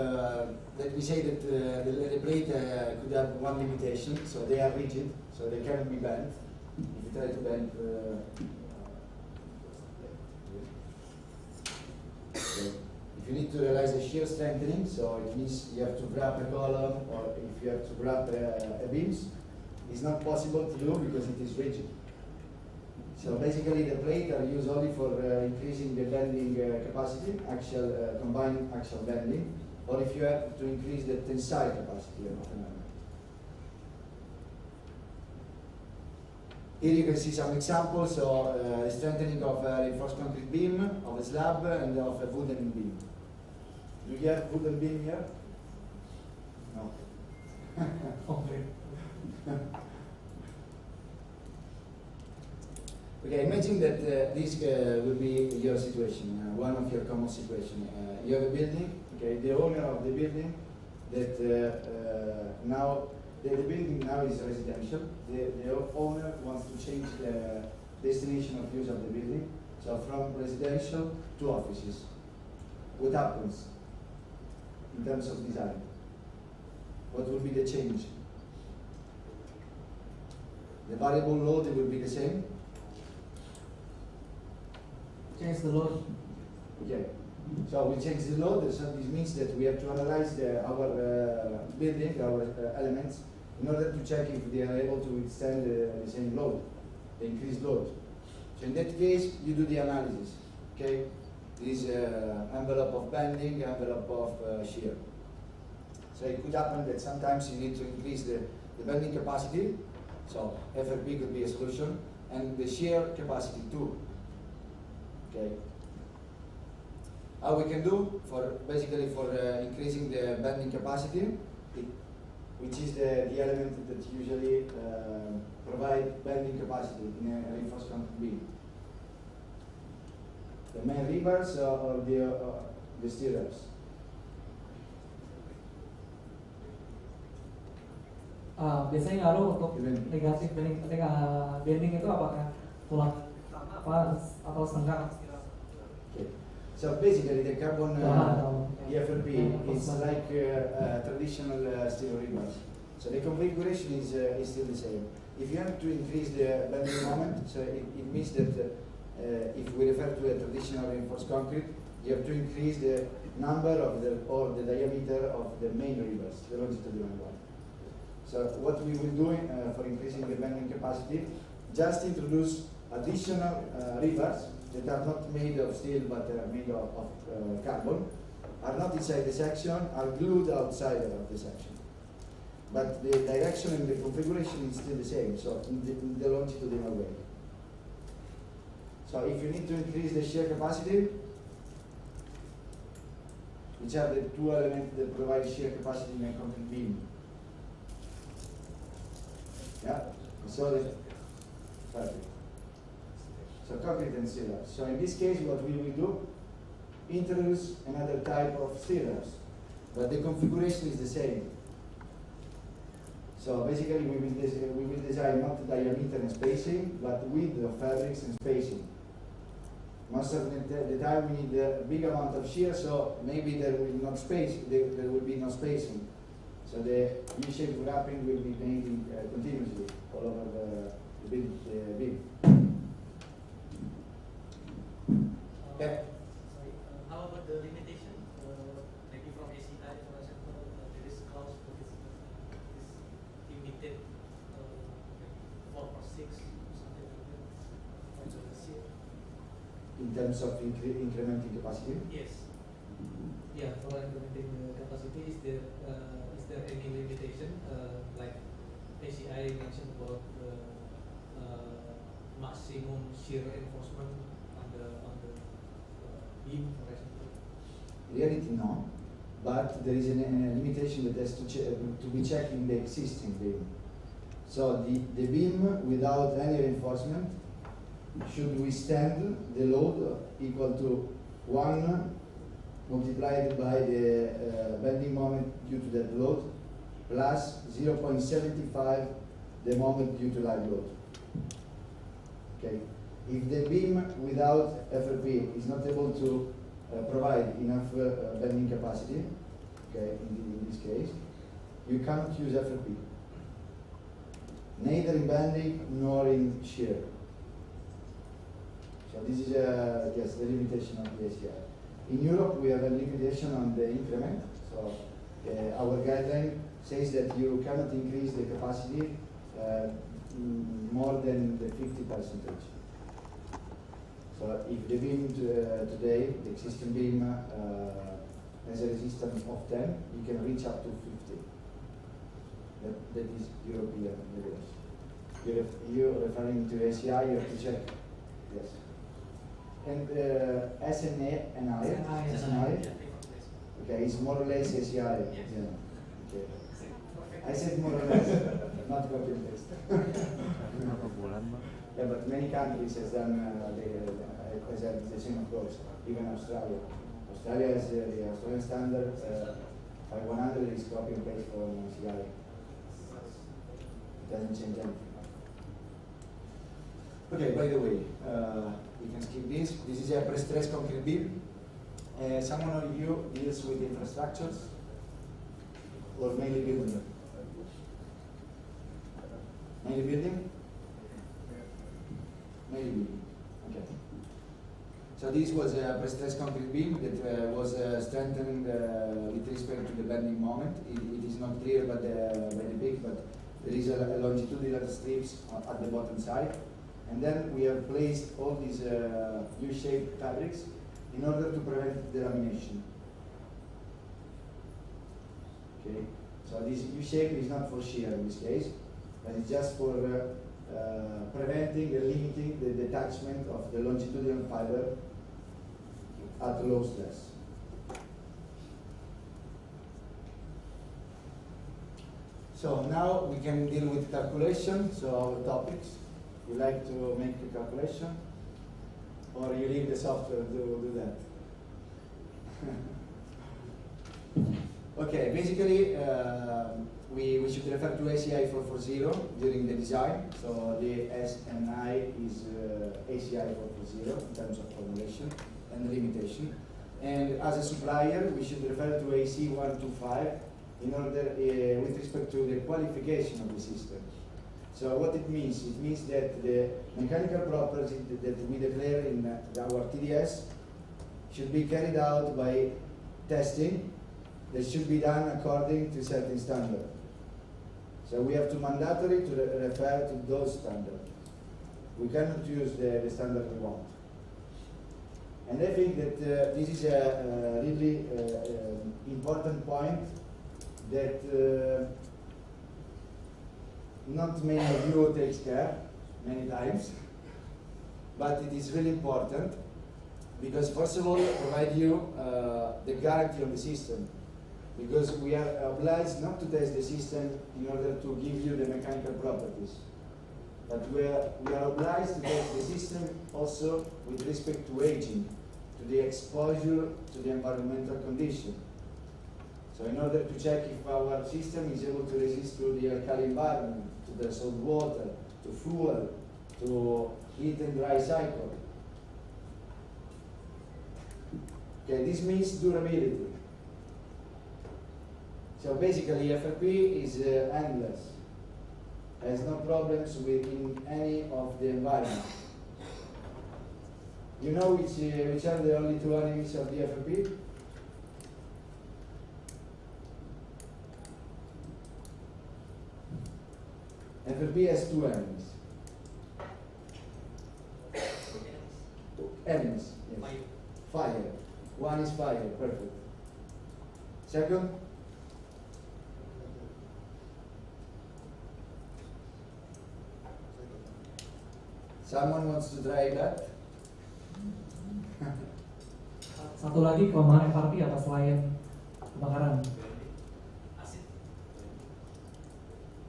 Let me say that the plate could have one limitation, so they are rigid, so they cannot be bent. If you try to bend, if you need to realize a shear strengthening, so it means you have to wrap a column, or if you have to wrap a beams, it's not possible to do because it is rigid. So basically the plate are used only for increasing the bending capacity, axial combined axial bending, or if you have to increase the tensile capacity of an element. Here you can see some examples, so strengthening of a reinforced concrete beam, of a slab, and of a wooden beam. Do you have wooden beam here? No. Okay. Okay, imagine that this will be your situation, one of your common situation. You have a building, okay, the owner of the building that now, the building now is residential. The owner wants to change the destination of use of the building, so from residential to offices. What happens in terms of design? What will be the change? The variable load will be the same. Change the load. Okay. So we change the load. So this means that we have to analyze our building, our elements, in order to check if they are able to withstand the same load, the increased load. So in that case, you do the analysis. Okay. This envelope of bending, envelope of shear. So it could happen that sometimes you need to increase the bending capacity. So FRP could be a solution, and the shear capacity too. Okay. How we can do for basically for increasing the bending capacity, which is the element that usually provide bending capacity in a reinforced concrete beam. The main rebars or the stirrups. Biasanya ngaruh untuk negatif bending. Bending itu apakah tulang apa atau setengah? Okay. So basically, the carbon EFRP is like traditional steel rebars. So the configuration is still the same. If you have to increase the bending moment, so it means that if we refer to a traditional reinforced concrete, you have to increase the number of the diameter of the main rebars, the longitudinal one. So what we will do for increasing the bending capacity, just introduce additional rebars that are not made of steel but are made of carbon, are not inside the section, are glued outside of the section. But the direction and the configuration is still the same, so in the longitudinal way. So if you need to increase the shear capacity, which are the two elements that provide shear capacity in a concrete beam. Yeah, so perfect. So concrete and stirrups. So in this case, what we will do, introduce another type of stirrups, but the configuration is the same. So basically, we will design not diameter and spacing, but width of fabrics and spacing. Most of the time, we need a big amount of shear, so maybe there will not space. There will be no spacing. So the U-shaped wrapping will be made continuously all over the beam. terms of incrementing capacity? Yes. Yeah, for incrementing capacity, is there any limitation? Like ACI mentioned about maximum shear enforcement on the beam, for example. Reality, no. But there is a limitation that has to be checked in the existing beam. So the beam without any reinforcement should withstand the load equal to 1 multiplied by the bending moment due to that load plus 0.75 the moment due to live load. Okay. If the beam without FRP is not able to provide enough bending capacity, okay, in this case, you can't use FRP. Neither in bending nor in shear. So this is yes, the limitation of the ACI. In Europe, we have a limitation on the increment. So our guideline says that you cannot increase the capacity more than the 50%. So if the beam today, the existing beam has a resistance of 10, you can reach up to 50. That is European regulation. You're referring to ACI, you have to check. Yes. And SNI, okay, it's more or less ACI. Yes. Yeah. Okay. I said more or less, not copy and paste. Yeah, but many countries has done the same approach. Even Australia. Australia has the Australian standard. 5100 is copy and paste from ACI. It doesn't change anything. Okay, by the way, we can skip this. This is a pre-stressed concrete beam. Someone of you deals with infrastructures or mainly building? Mainly building? Mainly building. Okay. So this was a pre-stressed concrete beam that was strengthened with respect to the bending moment. It is not clear by the peak, but there is a longitudinal strips at the bottom side. And then we have placed all these U-shaped fabrics in order to prevent delamination. Okay, so this U-shape is not for shear in this case, but it's just for preventing and limiting the detachment of the longitudinal fiber at low stress. So now we can deal with calculation, so our topics. You like to make a calculation, or you leave the software to do that? Okay, basically we should refer to ACI 440 during the design. So the SNI is ACI 440 in terms of formulation and limitation. And as a supplier, we should refer to AC 125 in order with respect to the qualification of the system. So what it means that the mechanical properties that we declare in our TDS should be carried out by testing that should be done according to certain standard. So we have to mandatory to refer to those standards. We cannot use the standard we want. And I think that this is a really important point that not many of you takes care many times, but it is really important because first of all provide you the guarantee of the system, because we are obliged not to test the system in order to give you the mechanical properties, but we are obliged to test the system also with respect to aging, to the exposure to the environmental condition. So in order to check if our system is able to resist to the alkali environment, to the salt water, to fuel, to heat and dry cycle. Okay, this means durability. So basically FRP is endless, has no problems within any of the environment. You know which are the only two enemies of the FRP? FRP has two enemies. Elements. Yes. Fire. One is fire. Perfect. Second. Someone wants to try that? Satu lagi, kelemahan FRP apa selain kebakaran?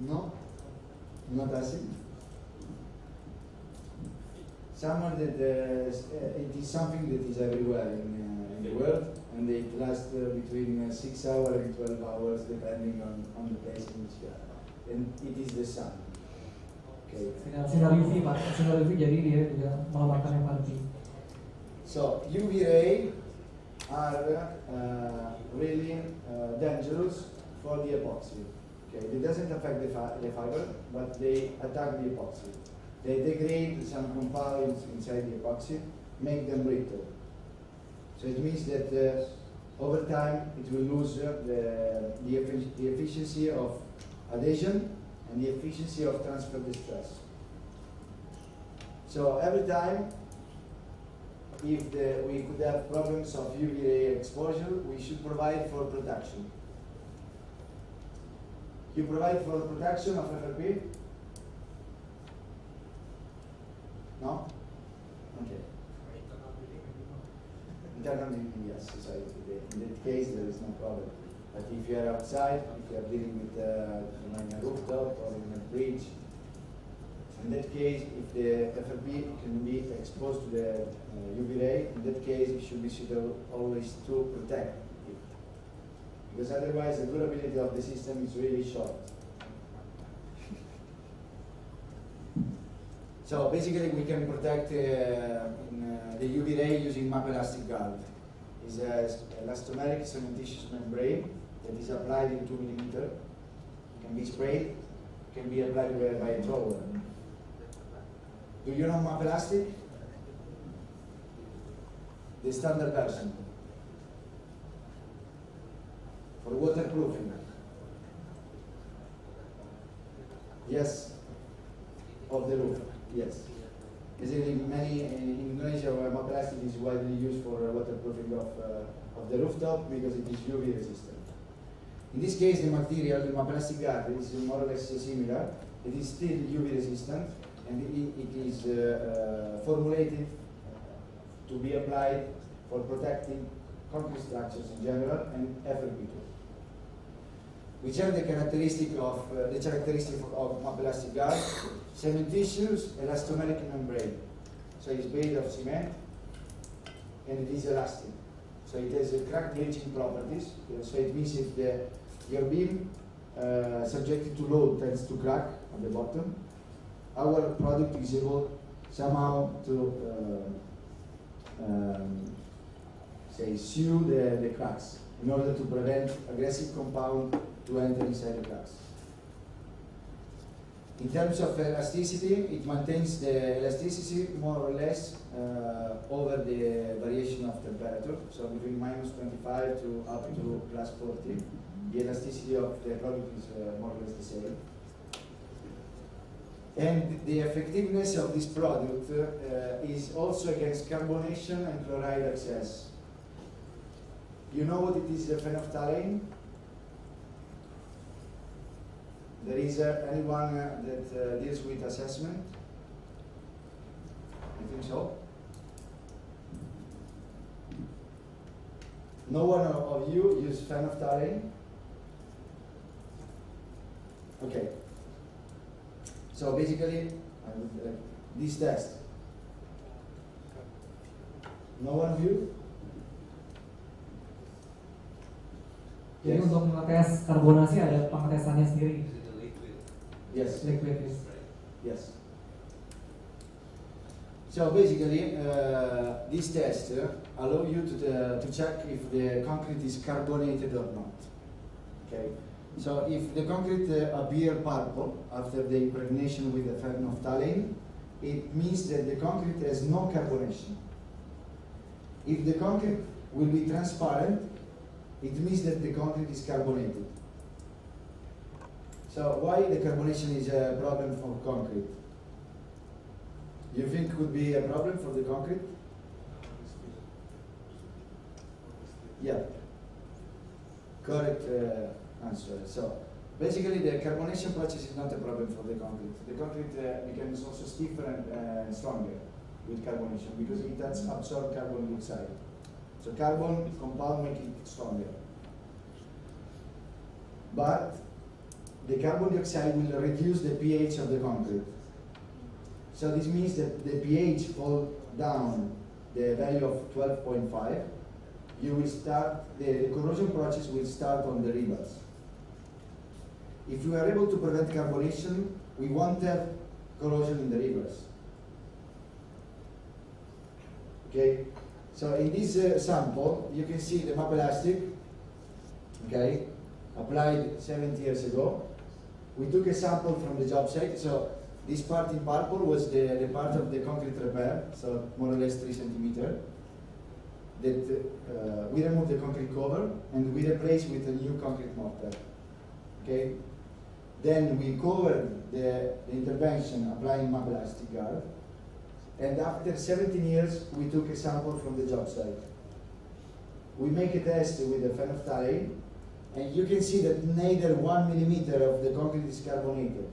No, not acid. Someone that it is something that is everywhere in the world, and it lasts between 6 hours and 12 hours, depending on the place in which you are. And it is the sun. Okay. Sinar UV, Pak. Sinar UV jadi dia juga melemahkan FRP. So UV ray are really dangerous for the epoxy. Okay, it doesn't affect the fiber, but they attack the epoxy. They degrade some compounds inside the epoxy, make them brittle. So it means that over time it will lose the efficiency of adhesion and the efficiency of transfer distress. So every time, if we could have problems of UV ray exposure, we should provide for protection. You provide for protection of FRP? No? Okay. Internal building, yes. So in that case, there is no problem. But if you are outside, if you are dealing with in a rooftop or in a bridge, in that case, if the FRP can be exposed to the UV ray, in that case, it should be suitable always to protect it. Because otherwise, the durability of the system is really short. So basically, we can protect the UV ray using Mapei elastic guard. It's an elastomeric cementitious membrane that is applied in 2 mm. It can be sprayed, can be applied by a thrower. Do you know Mapei elastic? The standard version for waterproofing. Yes, of the roof. Yes. Basically, in Indonesia, where Mapei elastic is widely used for waterproofing of the rooftop because it is UV resistant. In this case, the material, the Mapei elastic guard, is more or less similar. It is still UV resistant, and it is formulated to be applied for protecting concrete structures in general and FRP too. Which are the characteristics of Mapei elastic guard? Cementitious elastomeric membrane. So it's made of cement and it is elastic. So it has crack bleaching properties. So it means if your beam subjected to load tends to crack at the bottom, our product is able somehow to sew the cracks in order to prevent aggressive compound to enter inside the cracks. In terms of elasticity, it maintains the elasticity more or less over the variation of temperature, so between -25 to up to +40. The elasticity of the product is more or less the same. And the effectiveness of this product is also against carbonation and chloride access. You know what it is, the phenolphthalein? There is anyone that deals with assessment? I think so. No one of you use phenolphthalein? Okay. So basically, this test. No one of you? Jadi untuk mengetes karbonasi ada pengetesannya sendiri. Yes. Liquid is. Yes. So basically, this test allow you to check if the concrete is carbonated or not. Okay. So if the concrete appear purple after the impregnation with the phenolphthalein, it means that the concrete has no carbonation. If the concrete will be transparent, it means that the concrete is carbonated. So why the carbonation is a problem for concrete? You think could be a problem for the concrete? Yeah. Correct answer. So basically, the carbonation process is not a problem for the concrete. The concrete becomes also stiffer and stronger with carbonation because it has absorbed carbon dioxide. So carbon compound make it stronger. But the carbon dioxide will reduce the pH of the concrete. So this means that the pH fall down the value of 12.5. You will start, the corrosion process will start on the rivers. If we are able to prevent carbonation, we won't have corrosion in the rivers. Okay, so in this sample, you can see the map elastic, okay, applied 70 years ago. We took a sample from the job site, so this part in purple was the part of the concrete repair, so more or less 3 centimeters. That we removed the concrete cover and we replaced with a new concrete mortar. Okay. Then we covered the intervention applying map elastic guard. And after 17 years, we took a sample from the job site. We make a test with the phenolphthalein, and you can see that neither 1 millimeter of the concrete is carbonated.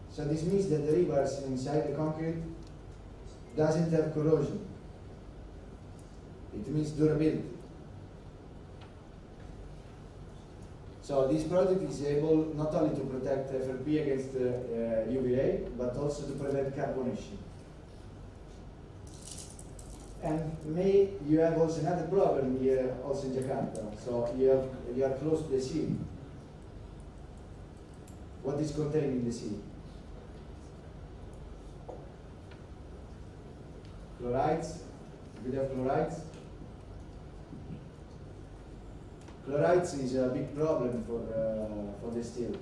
So this means that the rivers inside the concrete doesn't have corrosion. It means durability. So this product is able not only to protect FRP against UVA, but also to prevent carbonation. And you have also another problem here, also in Jakarta. So you are close to the sea. What is contained in the sea? Chlorides. Do you have chlorides? Chlorides is a big problem for the steel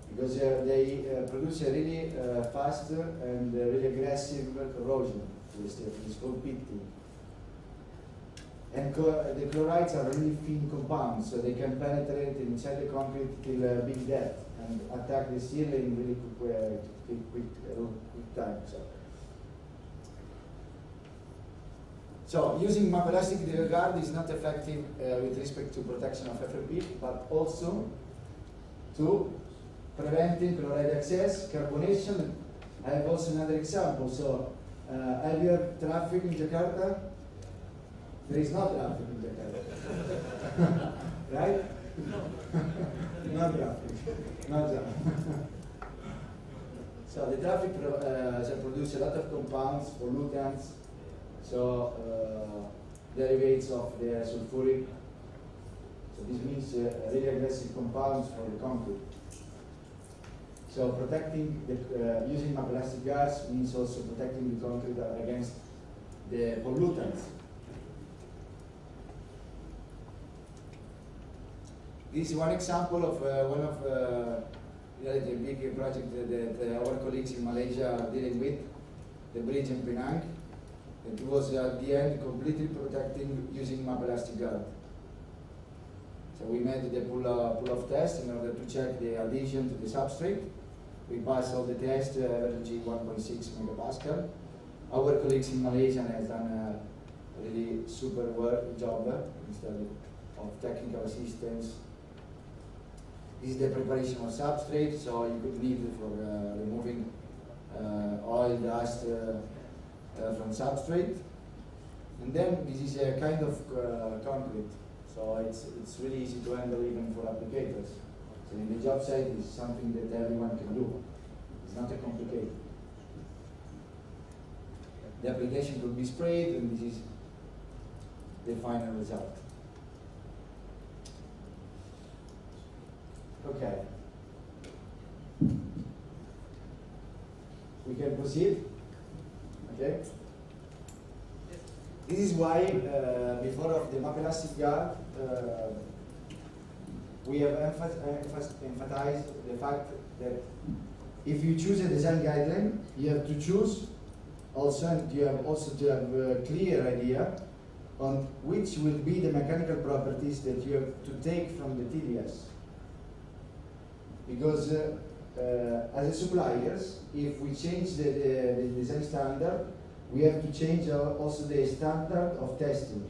because they produce a really fast and really aggressive corrosion to the steel. It's called pitting. And the chlorides are really thin compounds, so they can penetrate inside the concrete till a big depth and attack the steel in really quick time. So using map elastic guard is not effective with respect to protection of FRP, but also to preventing chloride excess, carbonation. I have also another example. So have you had traffic in Jakarta? There is no traffic in Jakarta, right? No traffic, no traffic. So the traffic produces a lot of compounds, pollutants. So derivatives of the sulfuric. So this means really aggressive compounds for the concrete. So protecting using map elastic guards means also protecting the concrete against the pollutants. This is one example of one of the big project that our colleagues in Malaysia are dealing with, the bridge in Penang. It was at the end completely protecting using map elastic guard. So we made the pull-off test in order to check the adhesion to the substrate. We passed all the tests, energy 1.6 megapascal. Our colleagues in Malaysia has done a really super job instead of technical assistance. This is the preparation of substrate, so you could need it for removing oil, dust, from substrate, and then this is a kind of concrete, so it's really easy to handle even for applicators. So in the job site, it's something that everyone can do. It's not a complicated. The application could be sprayed, and this is the final result. Okay, we can proceed. Okay. This is why before of the map elastic guard, we have emphasized the fact that if you choose a design guideline, you have to choose also, and you have also to have a clear idea on which will be the mechanical properties that you have to take from the TDS. Because as a suppliers, if we change the design standard, we have to change also the standard of testing.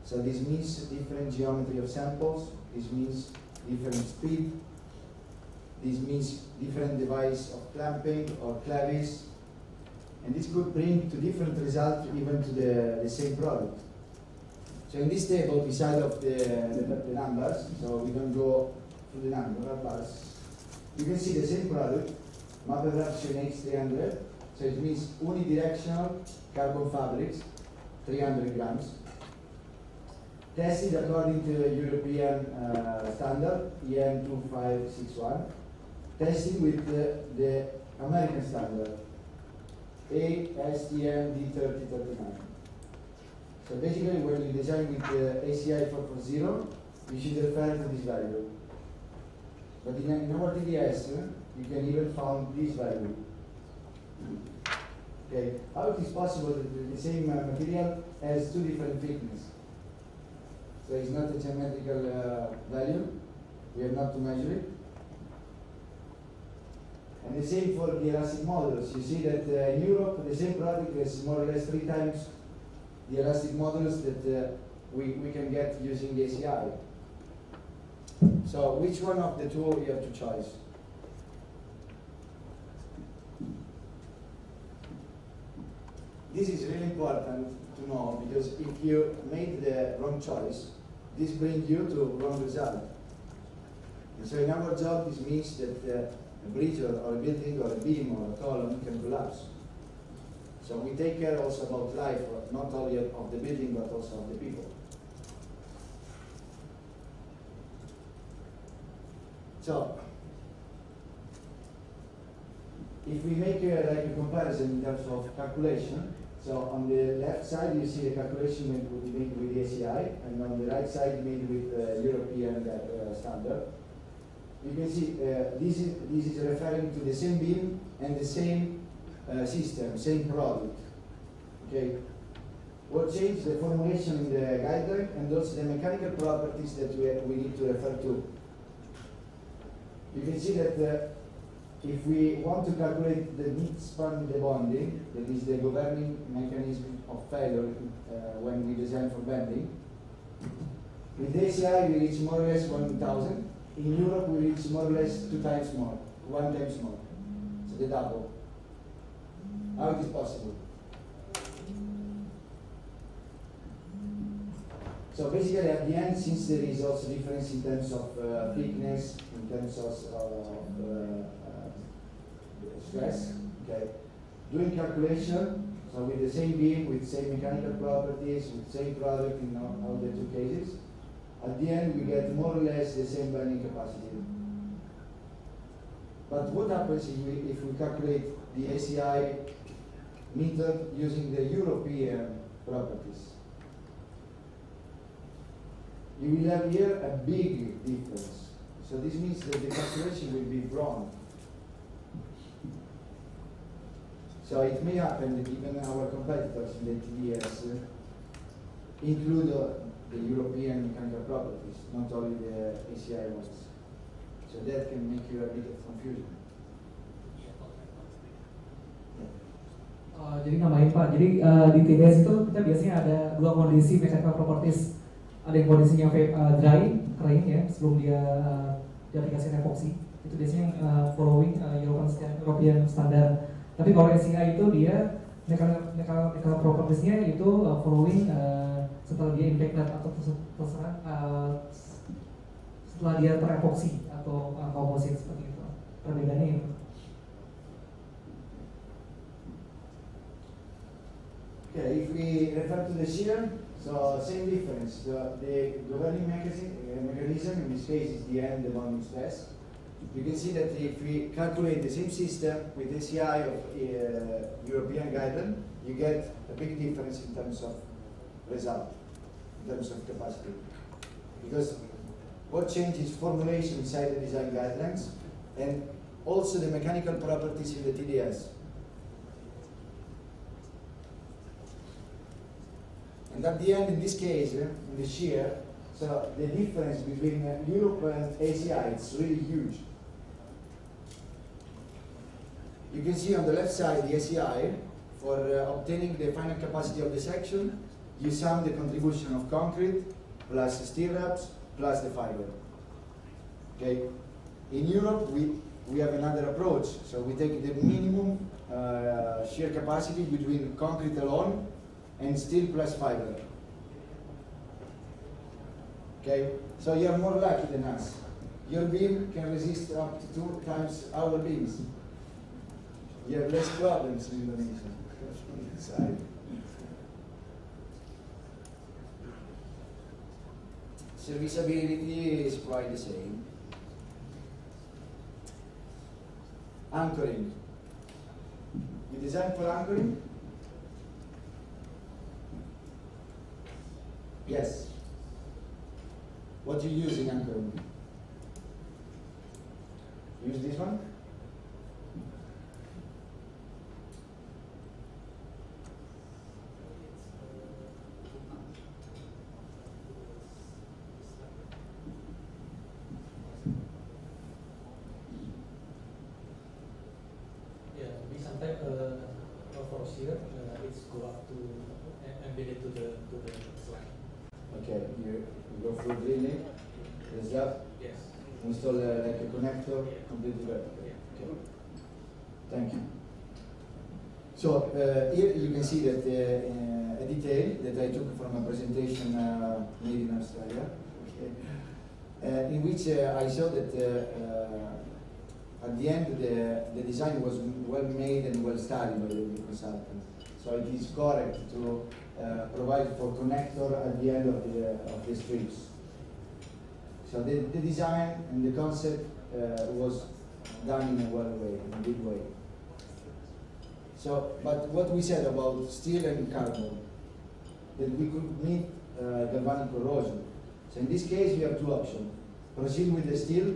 So this means different geometry of samples, this means different speed, this means different device of clamping or clavis, and this could bring to different results even to the same product. So in this table, beside of the numbers, so we don't go through the numbers, you can see the same product, Mapei X300, so it means unidirectional carbon fabrics, 300 grams, tested according to the European standard, EN 2561, tested with the American standard, ASTM D3039. So basically, when you design with the ACI 440, you should refer to this value. But in our TDS, you can even find this value. Okay, how it is possible that the same material has two different thicknesses? So it's not a geometrical value. We have not to measure it. And the same for the elastic modulus. You see that in Europe, the same product has more or less 3 times the elastic modulus that we can get using the ACI. So which one of the two you have to choose? This is really important to know, because if you made the wrong choice, this brings you to wrong result. And so in our job, this means that a bridge or a building or a beam or a column can collapse. So we take care also about life, not only of the building, but also of the people. So, if we make like a comparison in terms of calculation, so on the left side you see the calculation made with the ACI, and on the right side made with European standard. You can see this is referring to the same beam and the same system, same product. Okay. What changed? The formulation in the guideline and also the mechanical properties that we need to refer to. You can see that if we want to calculate the mid-span bonding, that is the governing mechanism of failure when we design for bending, with ACI we reach more or less 1,000. In Europe we reach more or less 2 times more, 1 times more, so the double. How it is possible? So basically at the end, since there is also difference in terms of thickness, in terms of stress, okay, doing calculation, so with the same beam, with same mechanical properties, with same product in all the 2 cases, at the end we get more or less the same bending capacity. But what happens if we calculate the ACI method using the European properties? You will have here a big difference. So this means that the calculation will be wrong. So it may happen that even our competitors in the TDS include the European mechanical properties, not only the ACI ones. So that can make you a bit of confusion. Jadi nambahin Pak, jadi di TDS itu kita biasanya ada 2 kondisi mechanical properties. Ada yang kondisinya dry, kering ya, sebelum dia diaplikasikan epoxy. Itu biasanya following European standard. Tapi kalau ACI itu dia mechanical propertiesnya itu following setelah dia impacted atau terserah setelah dia terepoxy atau composite seperti itu. Perbedaannya itu. Okay, if we refer to the shear, so same difference. The governing mechanism in this case is the end, the bonding stress. You can see that if we calculate the same system with ACI of European guideline, you get a big difference in terms of result, in terms of capacity. Because what changes formulation inside the design guidelines and also the mechanical properties in the TDS. And at the end, in this case, in the shear, so the difference between Europe and ACI is really huge. You can see on the left side the ACI for obtaining the final capacity of the section, you sum the contribution of concrete plus steel wraps plus the fiber. Okay. In Europe, we have another approach. So we take the minimum shear capacity between concrete alone and steel plus fiber. Okay. So you are more lucky than us. Your beam can resist up to 2 times our beams. You have less problems in Indonesia from this side. Serviceability is quite the same. Anchoring. You design for anchoring? Yes. What do you use in anchoring? Use this one? Yeah, we sometimes for shear, it's go up to embedded to the slide. Okay, you go through drilling, raise up, Yes. install like a connector, completely vertical. Okay. Thank you. So here you can see that a detail that I took from a presentation made in Australia, okay, in which I saw that at the end the design was well made and well studied by the consultant. So it is correct to provide for connector at the end of the strips. So the design and the concept was done in a well way, in a good way. So, but what we said about steel and carbon, that we could meet galvanic corrosion. So in this case, you have 2 options. Proceed with the steel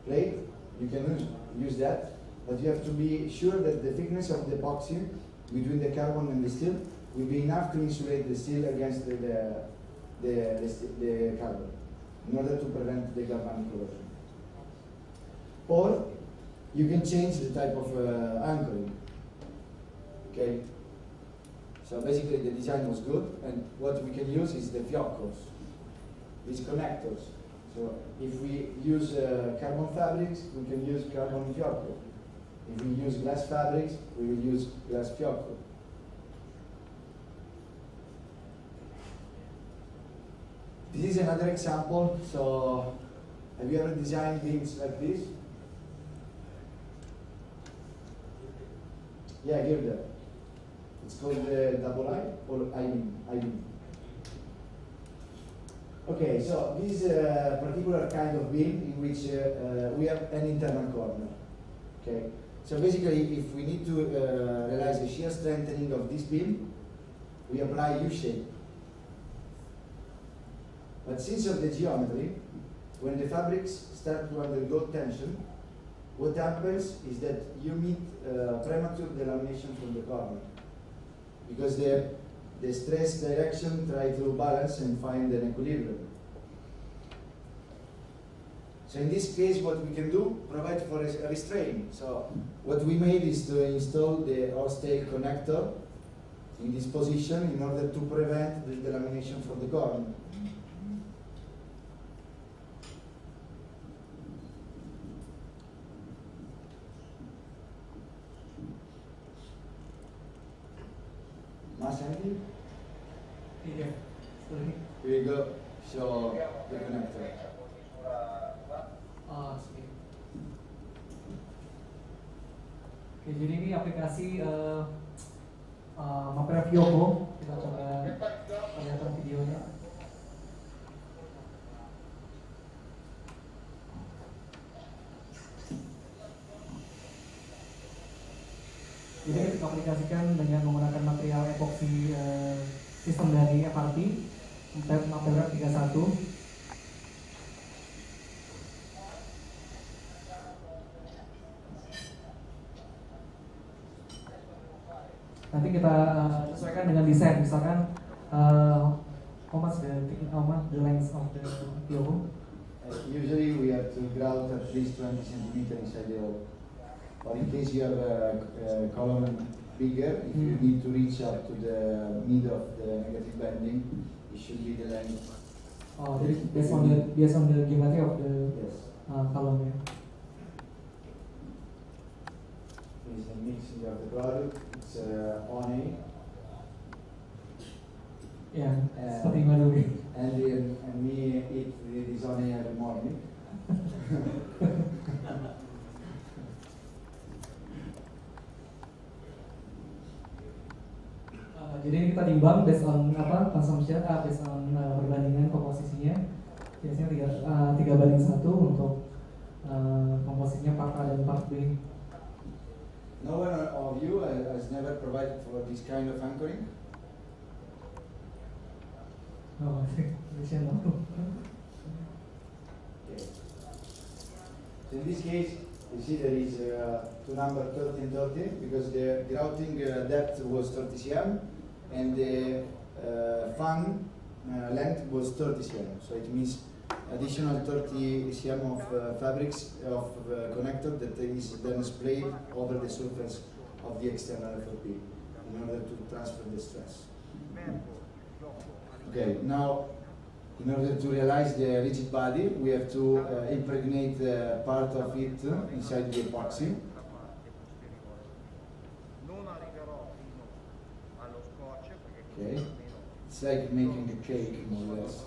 plate, you can use that, but you have to be sure that the thickness of the epoxy between the carbon and the steel will be enough to insulate the steel against the carbon, in order to prevent the galvanic corrosion. Or you can change the type of anchoring. Okay. So basically the design was good, and what we can use is the fioccos, these connectors. So if we use carbon fabrics, we can use carbon fiocco. If we use glass fabrics, we will use glass fiocco. This is another example. So have you ever designed beams like this? Yeah, give that. It's called the double I or I-beam. Okay, so this is a particular kind of beam in which we have an internal corner. Okay, so basically, if we need to realize a shear strengthening of this beam, we apply U-shape. But since of the geometry, when the fabrics start to undergo tension, what happens is that you meet premature delamination from the corner, because the stress direction try to balance and find an equilibrium. So in this case, what we can do, provide for a restraint. So what we made is to install the horse-tail connector in this position in order to prevent the delamination from the corner. Anything? Yeah. Sorry. Here we go. Show the connector. Sini. Oke, jadi ini aplikasi Mapei Italia. Kita coba perlihatkan videonya. Jadi kita aplikasikan dengan menggunakan material epoksi sistem dari FRP Mapei 31. Nanti kita sesuaikan dengan desain, misalkan how much the length of the tube. Usually we have to grout at least 20 centimeters inside the hole. Or in case you have a column bigger. If you need to reach up to the mid of the negative bending, it should be the length. Oh, based on the geometry of the column. Yeah. Is a mixing of the product. It's oleh. Yeah, something by the way. And me eat this oleh every morning. Jadi ini kita timbang based on consumption, based on perbandingan komposisinya. Biasanya 3:1 untuk komposisinya part A dan part B. No one of you has never provided for this kind of anchoring? No, Indonesia no. Okay. So in this case, you see there is two number 30 and 30 because the grouting depth was 30 cm and the fan length was 30 cm. So it means additional 30 cm of fabrics of connector that is then sprayed over the surface of the external FOP in order to transfer the stress. Okay, now in order to realize the rigid body, we have to impregnate part of it inside the epoxy. Okay, it's like making a cake more or less.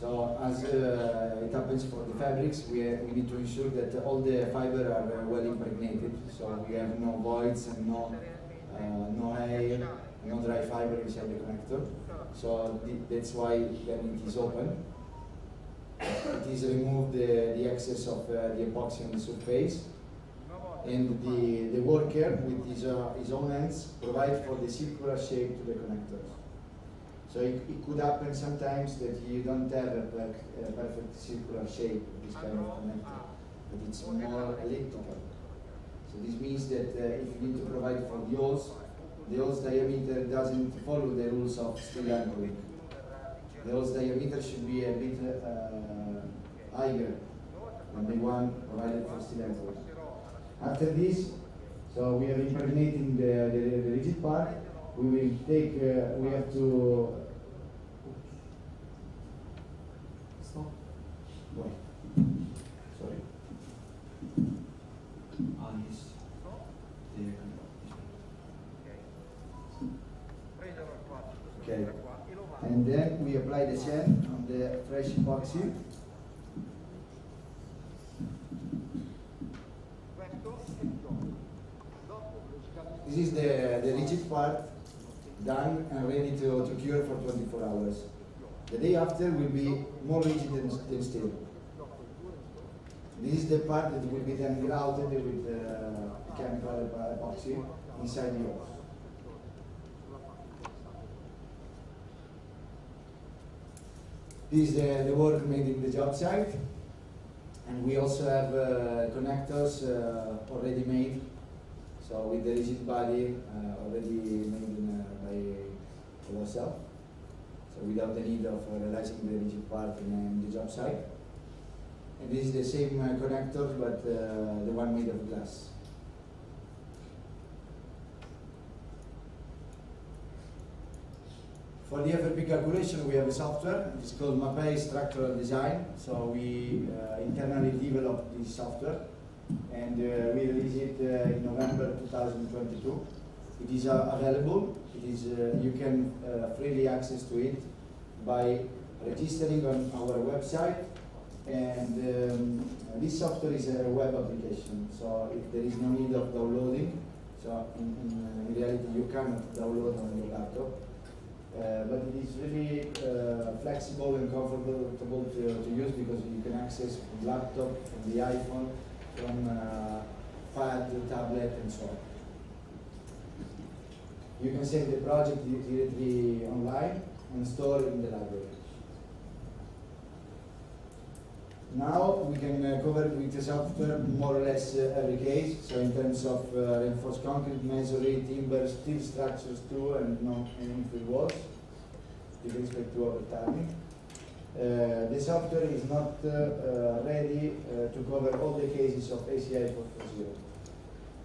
So as it happens for the fabrics, we need to ensure that all the fiber are well impregnated, so we have no voids and no air, no dry fiber inside the connector. So that's why when it is open, it is removed the excess of the epoxy on the surface, and the worker with his own hands provide for the circular shape to the connectors. So it could happen sometimes that you don't have a perfect circular shape of this kind of connector, but it's more elliptical. So this means that if you need to provide for the hole's diameter doesn't follow the rules of steel anchoring. The hole's diameter should be a bit higher than the one provided for steel anchoring. After this, so we are impregnating the rigid part. We will take, we have to Stop. wait, sorry. Okay, and then we apply the sand on the fresh epoxy. This is the rigid part done and ready to cure for 24 hours. The day after will be more rigid than steel. This is the part that will be then grouted with chemical epoxy inside the hole. This is the work made in the job site, and we also have connectors already made. So with the rigid body already made by ourselves, so without the need of realizing the rigid part in the job site. And this is the same connector, but the one made of glass. For the FRP calculation, we have a software. It's called Mapei Structural Design. So we internally developed this software, and we released it in November 2022. It is available. It is you can freely access to it by registering on our website. And this software is a web application, so if there is no need of downloading, so in reality you cannot download on your laptop. But it is really flexible and comfortable to use because you can access from laptop, from the iPhone, from pad, tablet, and so on. You can save the project directly online and store it in the library. Now we can cover with the software more or less every case. So in terms of reinforced concrete, masonry, timber, steel structures too, and non-infill walls with respect to overturning. the software is not ready to cover all the cases of ACI 4.0.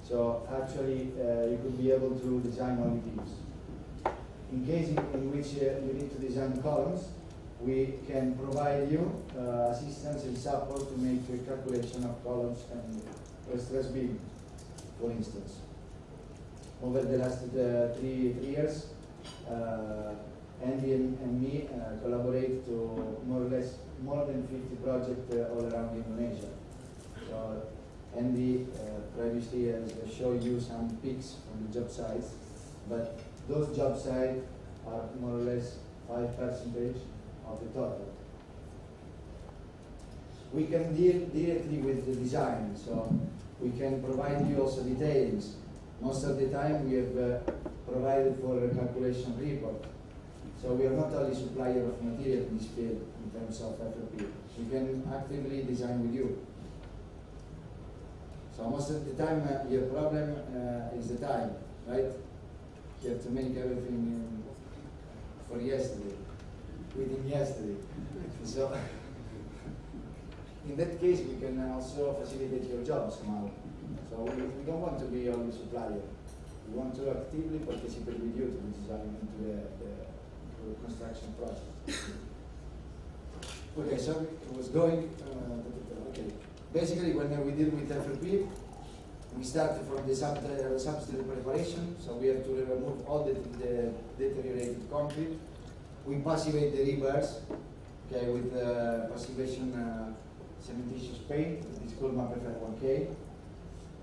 So actually, you could be able to design only views. In cases in which you need to design columns, we can provide you assistance and support to make a calculation of columns and stress beam, for instance. Over the last 3 years, Andy and me collaborate to more than 50 projects all around Indonesia. So Andy previously has shown you some pics from the job sites, but those job sites are more or less 5% of the total. We can deal directly with the design, so we can provide you also details. Most of the time we have provided for a calculation report. So we are not only supplier of material in this field in terms of FFP. We can actively design with you. So most of the time your problem is the time, right? You have to make everything for yesterday, within yesterday. So in that case we can also facilitate your job somehow. So we don't want to be only supplier. We want to actively participate with you to the design into the construction process. Okay, so it was going. Okay, basically when we deal with FLP, we start from the substrate preparation. So we have to remove all the deteriorated concrete. We passivate the rebars, okay, with passivation cementitious paint. It's called Mapei 1K.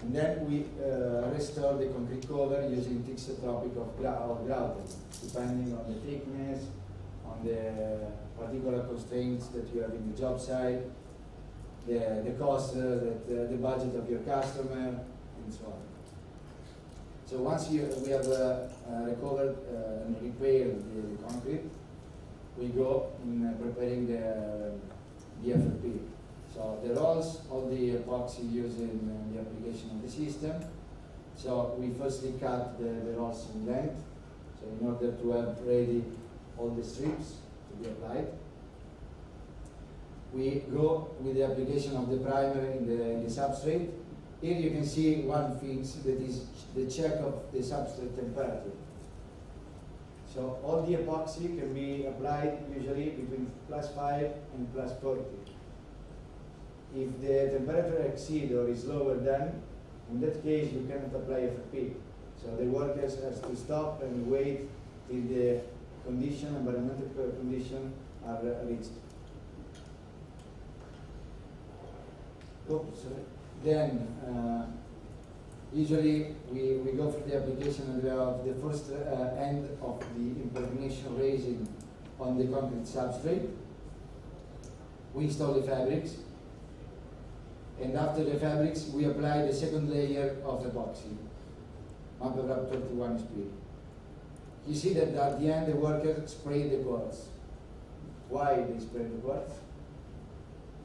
And then we restore the concrete cover using thixotropic or grouting, depending on the thickness, on the particular constraints that you have in the job site, the cost, the budget of your customer, and so on. So once we have recovered and repaired the concrete, we go in preparing the FLP. So the rolls, all the epoxy used in the application of the system. So we firstly cut the rolls in length, so in order to have ready all the strips to be applied. We go with the application of the primer in the substrate. Here you can see one thing that is the check of the substrate temperature. So all the epoxy can be applied usually between +5 and +40. If the temperature exceeds or is lower than, in that case you cannot apply FFP. So the workers have to stop and wait till the environmental condition are reached. Oops, then usually we go for the application of the first end of the impregnation raising on the concrete substrate. We install the fabrics. And after the fabrics, we apply the second layer of epoxy, Mapei 31 speed. You see that at the end the worker sprayed the quartz. Why they spray the quartz?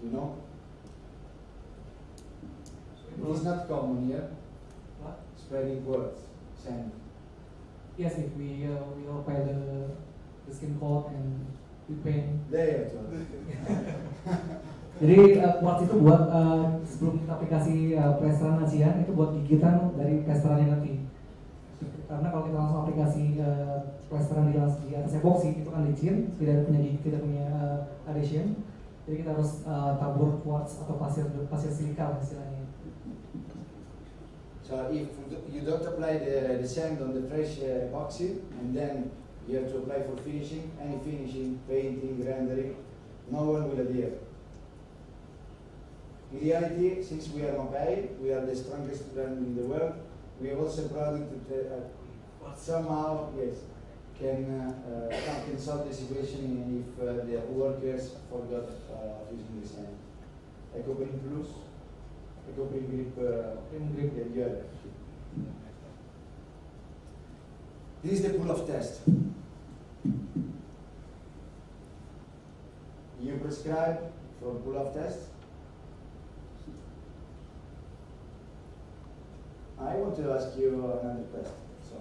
You know? It is not common here. What? Spraying quartz, sand. Yes, if we apply the skin coat and we paint. There. Jadi quartz itu buat sebelum kita aplikasi plesteran ASEAN itu buat gigitan dari plesterannya nanti. Karena kalau kita langsung aplikasi plesteran di atas epoxy itu kan licin, tidak punya adhesion. Jadi kita harus tabur quartz atau pasir silikal istilahnya. So if you don't apply the sand on the fresh epoxy, and then you have to apply for finishing, any finishing, painting, rendering, no one will adhere. In reality, since we are Mapei, we are the strongest brand in the world. We have also a product that somehow, yes, can solve the situation if the workers forgot using the sand. EcoPrint Plus, EcoPrint Grip, the other. This is the pull-off test. You prescribe for pull-off test. I want to ask you another question. So,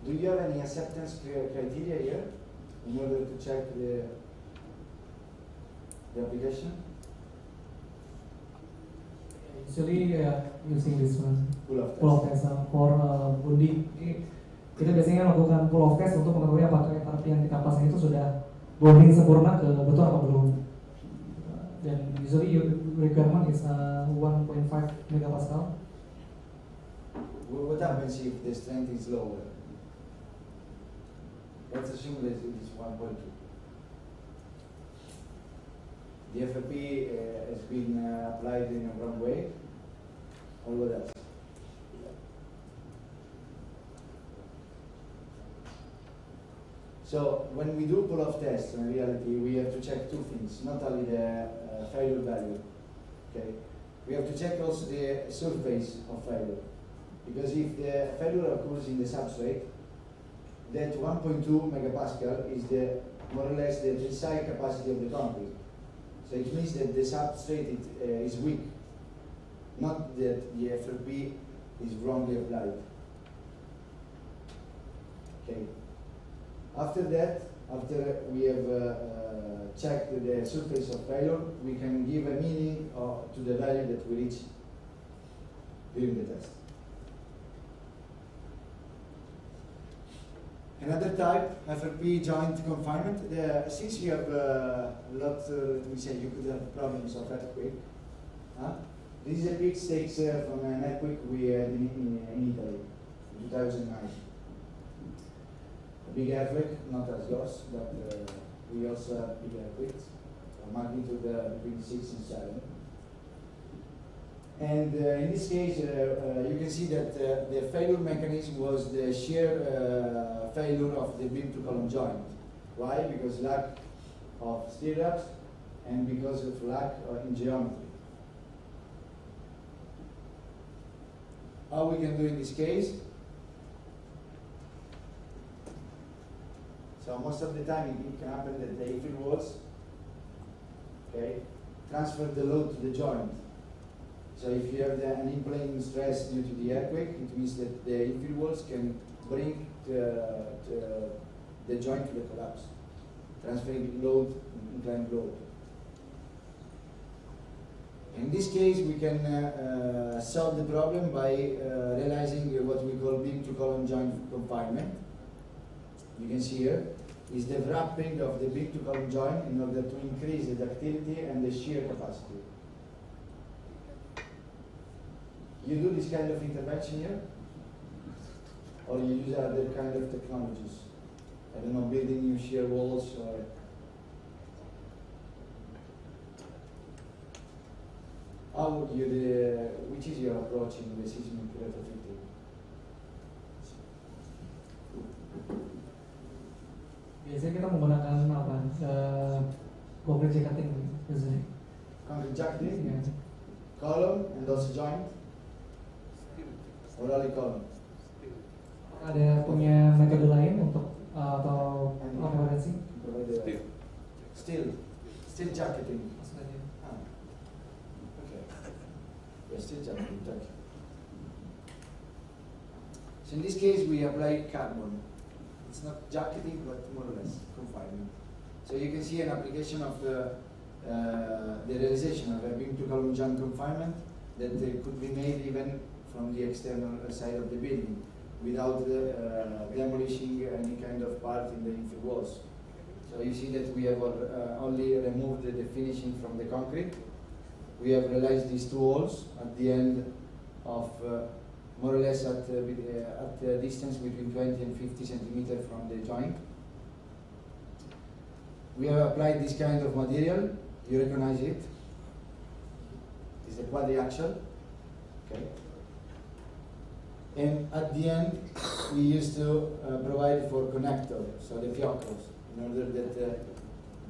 do you have any acceptance criteria here in order to check the application? Usually using this one, Pull of test. pull off test for bonding. Kita biasanya melakukan pull off test untuk mengetahui apakah FRP yang kita pasang itu sudah bonding sempurna ke betul atau belum. Dan usually requirement is 1.5 megapascal. What happens if the strength is lower? Let's assume that it is 1.2. The FRP has been applied in a wrong way, or what else? So when we do pull-off tests, in reality, we have to check two things, not only the failure value. Okay, we have to check also the surface of failure, because if the failure occurs in the substrate, that 1.2 megapascal is the more or less the tensile capacity of the concrete. So it means that the substrate is weak, not that the FRP is wrongly applied. Okay. After that, after we have checked the surface of failure, we can give a meaning to the value that we reach during the test. Another type, FRP joint confinement. Since you have a lot, let me say, you could have problems of earthquake. This is a big stakes from an earthquake we had in Italy in 2009. A big earthquake, not as yours, but we also have big earthquakes, magnitude between 6 and 7. And in this case, you can see that the failure mechanism was the shear failure of the beam to column joint. Why? Because lack of stirrups and because of lack in geometry. How we can do in this case? So most of the time it can happen that the infill walls, okay, transfer the load to the joint. So if you have an in-plane stress due to the earthquake, it means that the infill walls can bring the joint to the collapse, transferring load, inclined load. In this case, we can solve the problem by realizing what we call beam to column joint confinement. You can see here is the wrapping of the beam to column joint in order to increase the ductility and the shear capacity. You do this kind of intervention here, or you use other kind of technologies? I don't know, building new shear walls or. How would you, which is your approach in the seismic retrofitting? Biasanya kita menggunakan apa? Concrete jacketing biasanya. Concrete jacketing, Yeah. column, and also joint, or only column? Ada punya metode lain untuk atau referensi? Still jacketing. Maksudnya. Okay. Yeah, still jacketing. Thank you. So in this case, we apply carbon. It's not jacketing, but more or less confinement. So you can see an application of the realization of a beam to column joint confinement that could be made even from the external side of the building without demolishing any kind of part in the infill walls. So you see that we have only removed the finishing from the concrete. We have realized these two walls at the end of more or less at a distance between 20 and 50 centimeters from the joint. We have applied this kind of material. You recognize it? It's a quadriaxial. Okay. And at the end, we used to provide for connector, so the fioccos, in order that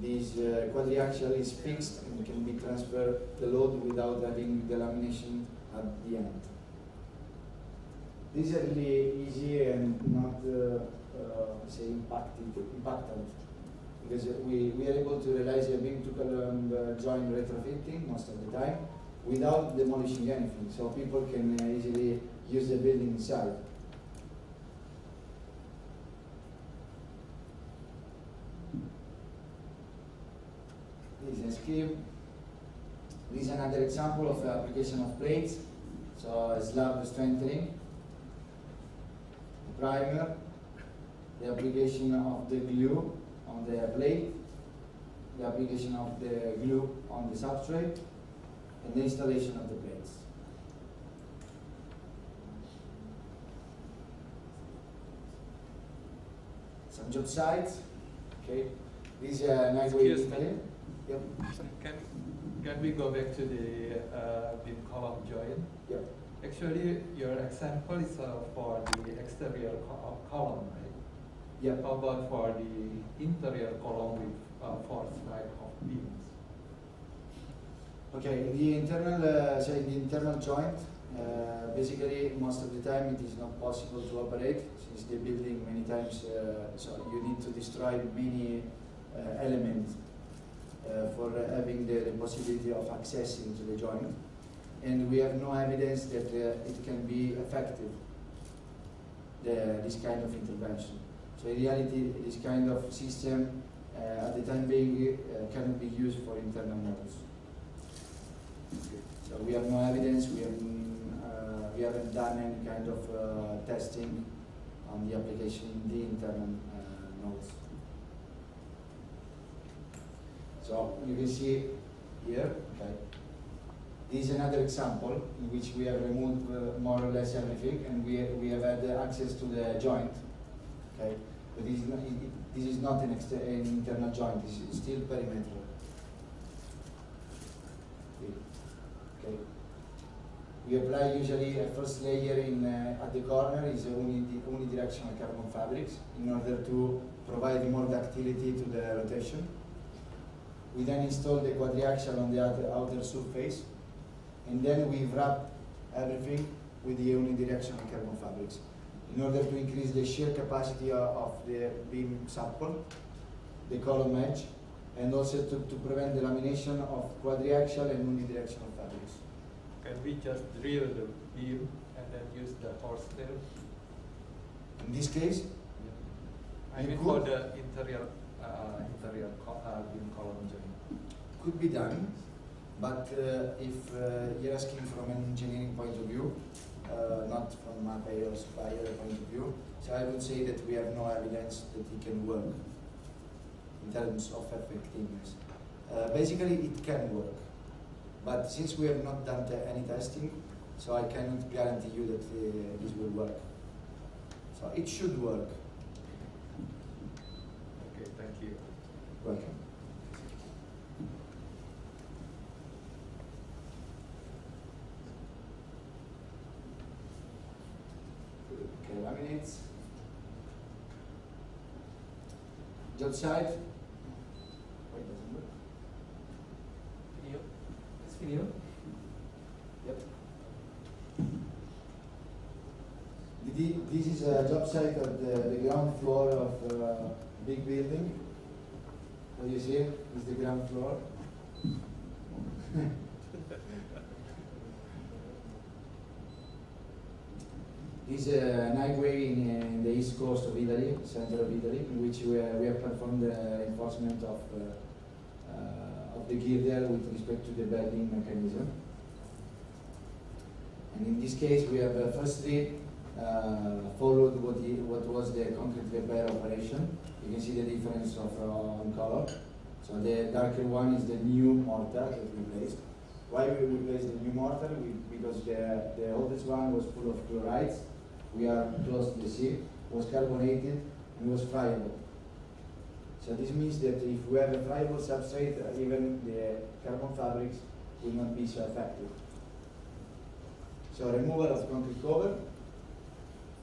this quadriaxial is fixed and can be transferred the load without having the lamination at the end. This is really easy and not, say, impactant, because we are able to realize a beam to column joint retrofitting most of the time without demolishing anything, so people can easily use the building inside. This is a scheme. This is another example of the application of plates. So slab strengthening, the primer, the application of the glue on the plate, the application of the glue on the substrate, and the installation of the plates. Some job sites. Okay. This is a nice way to Excuse me. Yep. Can we go back to the beam column joint? Yep. Actually, your example is for the exterior column, right? Yep. How about for the interior column with four type of beams? Okay, in the internal joint, basically most of the time it is not possible to operate since the building many times, so you need to destroy many elements for having the possibility of accessing to the joint, and we have no evidence that it can be effective, this kind of intervention. So in reality, this kind of system at the time being cannot be used for internal nodes. So we have no evidence, we haven't done any kind of testing on the application in the internal nodes. So you can see here, okay. This is another example in which we have removed more or less everything, and we have had access to the joint, okay. But this is not an internal joint, this is still perimeter. Okay. We apply usually a first layer in at the corner is unidirectional carbon fabrics in order to provide more ductility to the rotation. We then install the quadriaxial on the outer surface, and then we wrap everything with the unidirectional carbon fabrics in order to increase the shear capacity of the beam support, the column edge, and also to prevent the lamination of quadriaxial and unidirectional fabrics. Can we just drill the beam and then use the horsetail? In this case, I mean for the interior beam column joint. could be done, but if you're asking from an engineering point of view, not from Mapei or supplier point of view, so I would say that we have no evidence that it can work in terms of effectiveness. Basically, it can work, but since we have not done any testing, so I cannot guarantee you that this will work. So it should work. Okay, thank you. Welcome. Okay, laminates. Job site. Wait, doesn't work. Video. This video. Yep. This is a job site of the ground floor of a big building. What you see is the ground floor. This is an highway in the east coast of Italy, center of Italy, in which we have performed the reinforcement of the girder with respect to the bending mechanism. And in this case, we have firstly followed what was the concrete repair operation. You can see the difference of on color. So the darker one is the new mortar that we placed. Why we replaced the new mortar? Because the oldest one was full of chlorides. We are close to the sea, was carbonated, and was friable. So this means that if we have a friable substrate, even the carbon fabrics will not be so effective. So removal of concrete cover,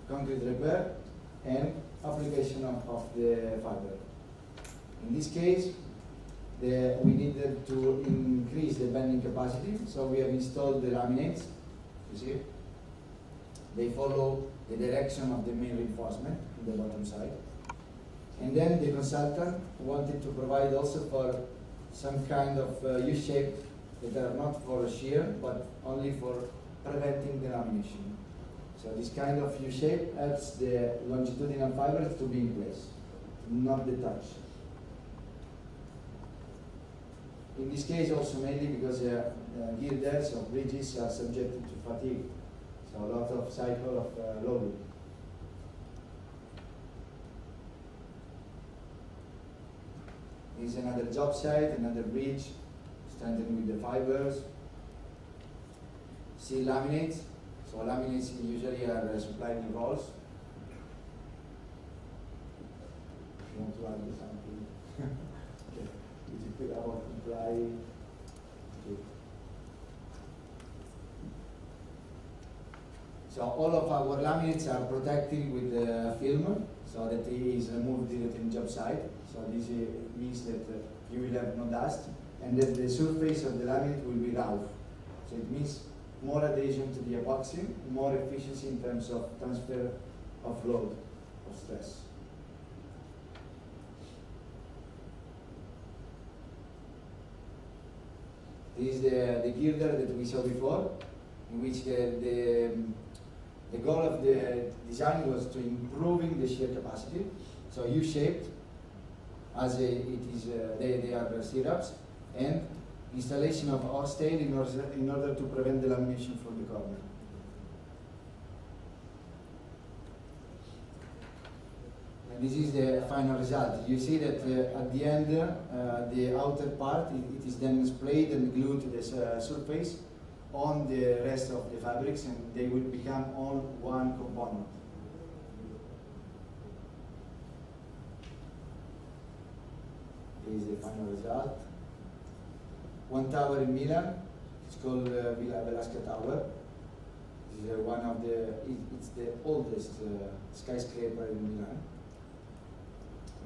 concrete repair, and application of the fiber. In this case, we needed to increase the bending capacity, so we have installed the laminates. You see, they follow the direction of the main reinforcement in the bottom side. And then the consultant wanted to provide also for some kind of U-shape that are not for shear, but only for preventing the lamination. So this kind of U-shape helps the longitudinal fibers to be in place, not detached. In this case also mainly because girders or bridges are subjected to fatigue, so a lot of cycle of loading. This is another job site, another bridge, strengthened with the fibers. Steel laminates, so laminates usually are supplied in rolls. If you want to add something, okay. Is it about imply? Okay. So all of our laminates are protected with film, so that it is removed directly in job site. So this means that you will have no dust, and that the surface of the laminate will be rough. So it means more adhesion to the epoxy, more efficiency in terms of transfer of load, of stress. This is the girder that we saw before, in which the goal of the design was to improving the shear capacity, so U-shaped, as it is, they are stirrups, and installation of hot tail in order to prevent the lamination from the corner. And this is the final result. You see that at the end, the outer part, it is then sprayed and glued to the surface on the rest of the fabrics, and they will become all one component. This is the final result. One tower in Milan, it's called Villa Velasca Tower. This is one of it's the oldest skyscraper in Milan.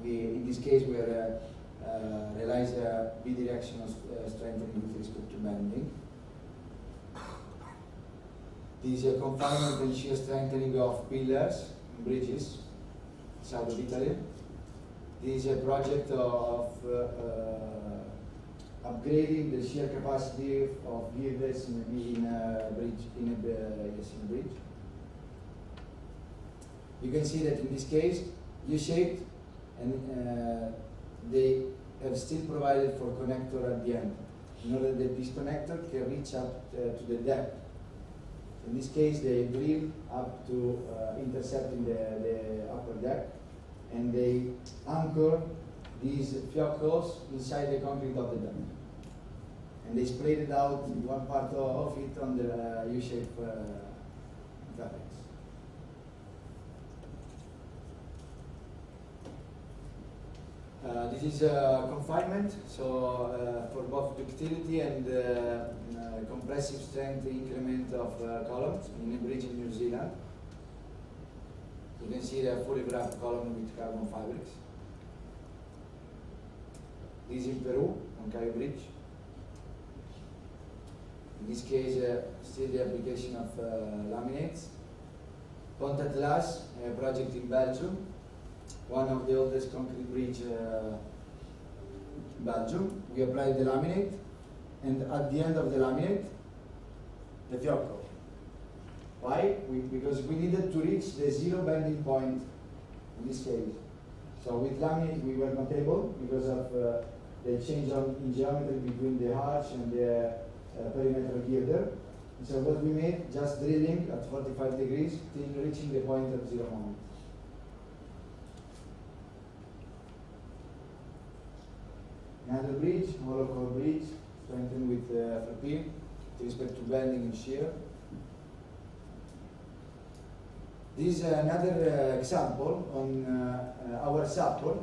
In this case, we realize a bidirectional strengthening with respect to bending. This is a confinement and shear strengthening of pillars and bridges, south of Italy. This is a project of upgrading the shear capacity of girders in a bridge. You can see that in this case, U-shaped, and they have still provided for connector at the end, in order that this connector can reach up to the depth. In this case, they drill up to intercepting the upper deck, and they anchor these fioccals inside the concrete of the deck. And they sprayed it out, one part of it on the U-shaped fabrics. This is confinement, so for both ductility and compressive strength increment of columns in a bridge in New Zealand. You can see the fully wrapped column with carbon fabrics. This is in Peru, on Cayo Bridge. In this case, still the application of laminates. Ponte Atlas, a project in Belgium, one of the oldest concrete bridge in Belgium. We applied the laminate, and at the end of the laminate, the fiocco. Why? Because we needed to reach the zero bending point in this case. So with laminate we were not able because of the change in geometry between the arch and the perimeter girder. So what we made, just drilling at 45 degrees till reaching the point of zero moment. Another bridge, hollow core bridge, strengthened with FRP with respect to bending and shear. This is another example on our support.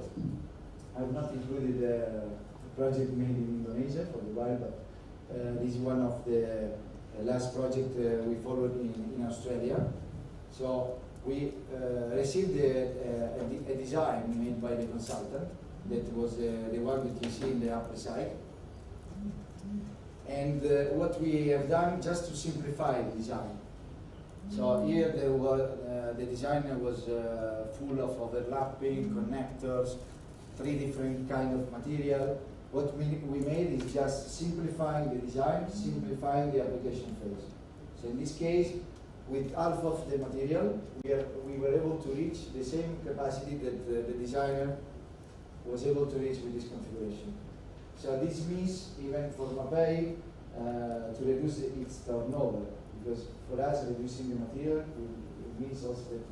I have not included a project made in Indonesia for a while, but this is one of the last project we followed in Australia. So we received a design made by the consultant. That was the one that you see in the upper side. And what we have done, just to simplify the design. So here the design was full of overlapping connectors, 3 different kind of material. What we made is just simplifying the design, simplifying the application phase. So in this case, with half of the material, we were able to reach the same capacity that the designer was able to reach with this configuration. So this means even for Mapei to reduce its turnover, because for us reducing the material it means also that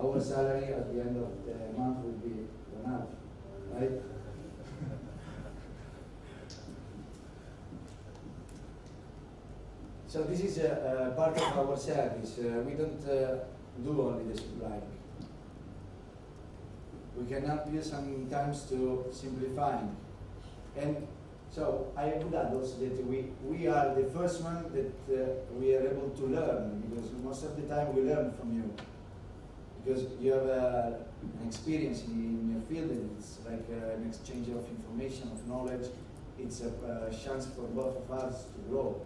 our salary at the end of the month will be gone up, right? So this is a part of our service. We don't do only the supplying. We can help you sometimes to simplifying. And so I would add also that we are the first one that we are able to learn, because most of the time we learn from you. Because you have an experience in your field, and it's like an exchange of information, of knowledge. It's a chance for both of us to grow.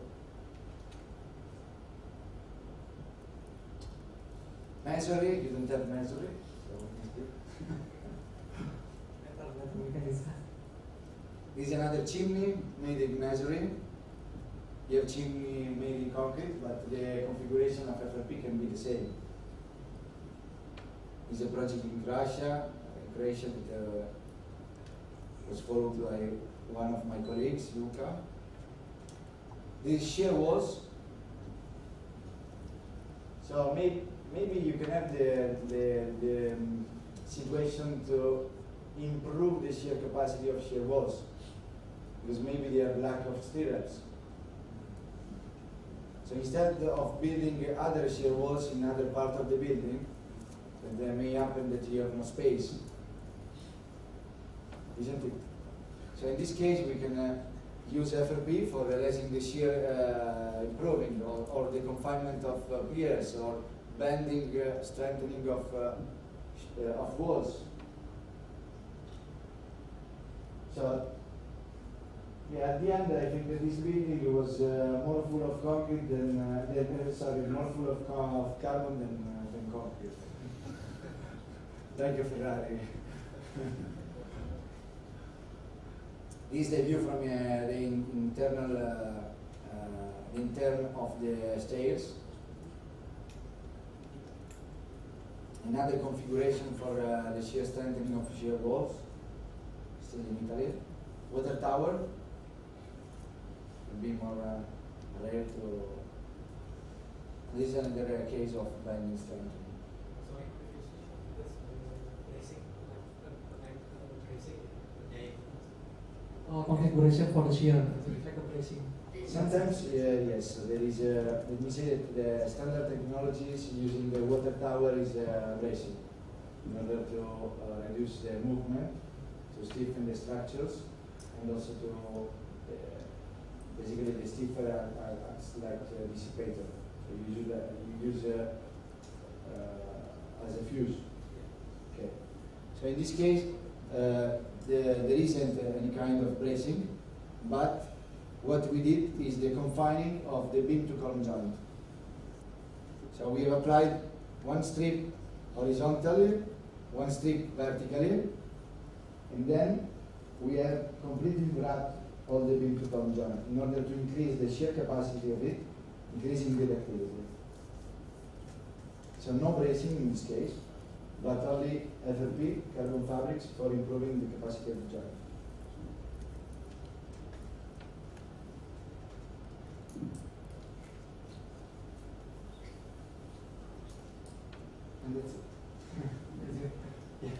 Masonry, you don't have masonry, so We can discuss. this is another chimney made in masonry. You have chimney made in concrete, but the configuration of FRP can be the same. It's a project in Croatia that was followed by one of my colleagues, Luca. These shear walls. So maybe you can have the situation to improve the shear capacity of shear walls, because maybe they have lack of stirrups. So instead of building other shear walls in other part of the building, there may happen that you have no space, isn't it? So in this case, we can use FRP for realizing the shear improving, or the confinement of piers, or bending, strengthening of walls. So yeah, at the end, I think that this building was more full of concrete than more full of carbon than concrete. Like a Ferrari. This is the view from the intern of the stairs. Another configuration for the shear strengthening of shear walls, still in Italy. Water tower will be more rare to. This is another case of binding strengthening. Configuration for the shear, like a bracing. Sometimes, yes, there is let me say that the standard technologies using the water tower is bracing in order to reduce the movement, to stiffen the structures, and also to basically the stiffer acts like a dissipator. So you use as a fuse. Okay. So in this case, there isn't any kind of bracing, but what we did is the confining of the beam to column joint. So we have applied one strip horizontally, one strip vertically, and then we have completely wrapped all the beam to column joint in order to increase the shear capacity of it, increasing the ductility. So no bracing in this case, but only FRP, carbon fabrics, for improving the capacity of the joint. And that's it. Yeah.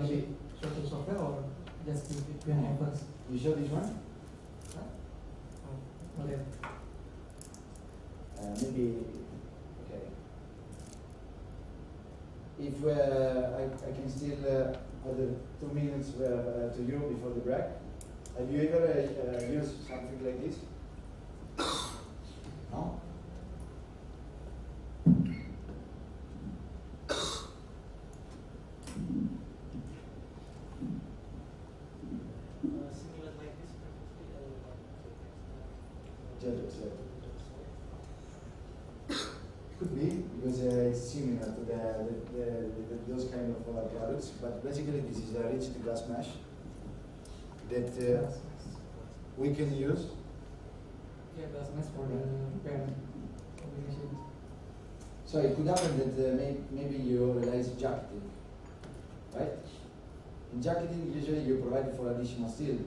Maybe Show the software or just keep it behind first? you show this one? Okay. Maybe, okay. If I can still other 2 minutes to you before the break. Have you ever used something like this? No? Similar like this, Could be, because it's similar to those kind of products, but basically this is a rigid glass mesh that we can use. Yeah, that's nice for the parent combination. So it could happen that maybe you realize jacketing, right? In jacketing, usually you provide for additional steel.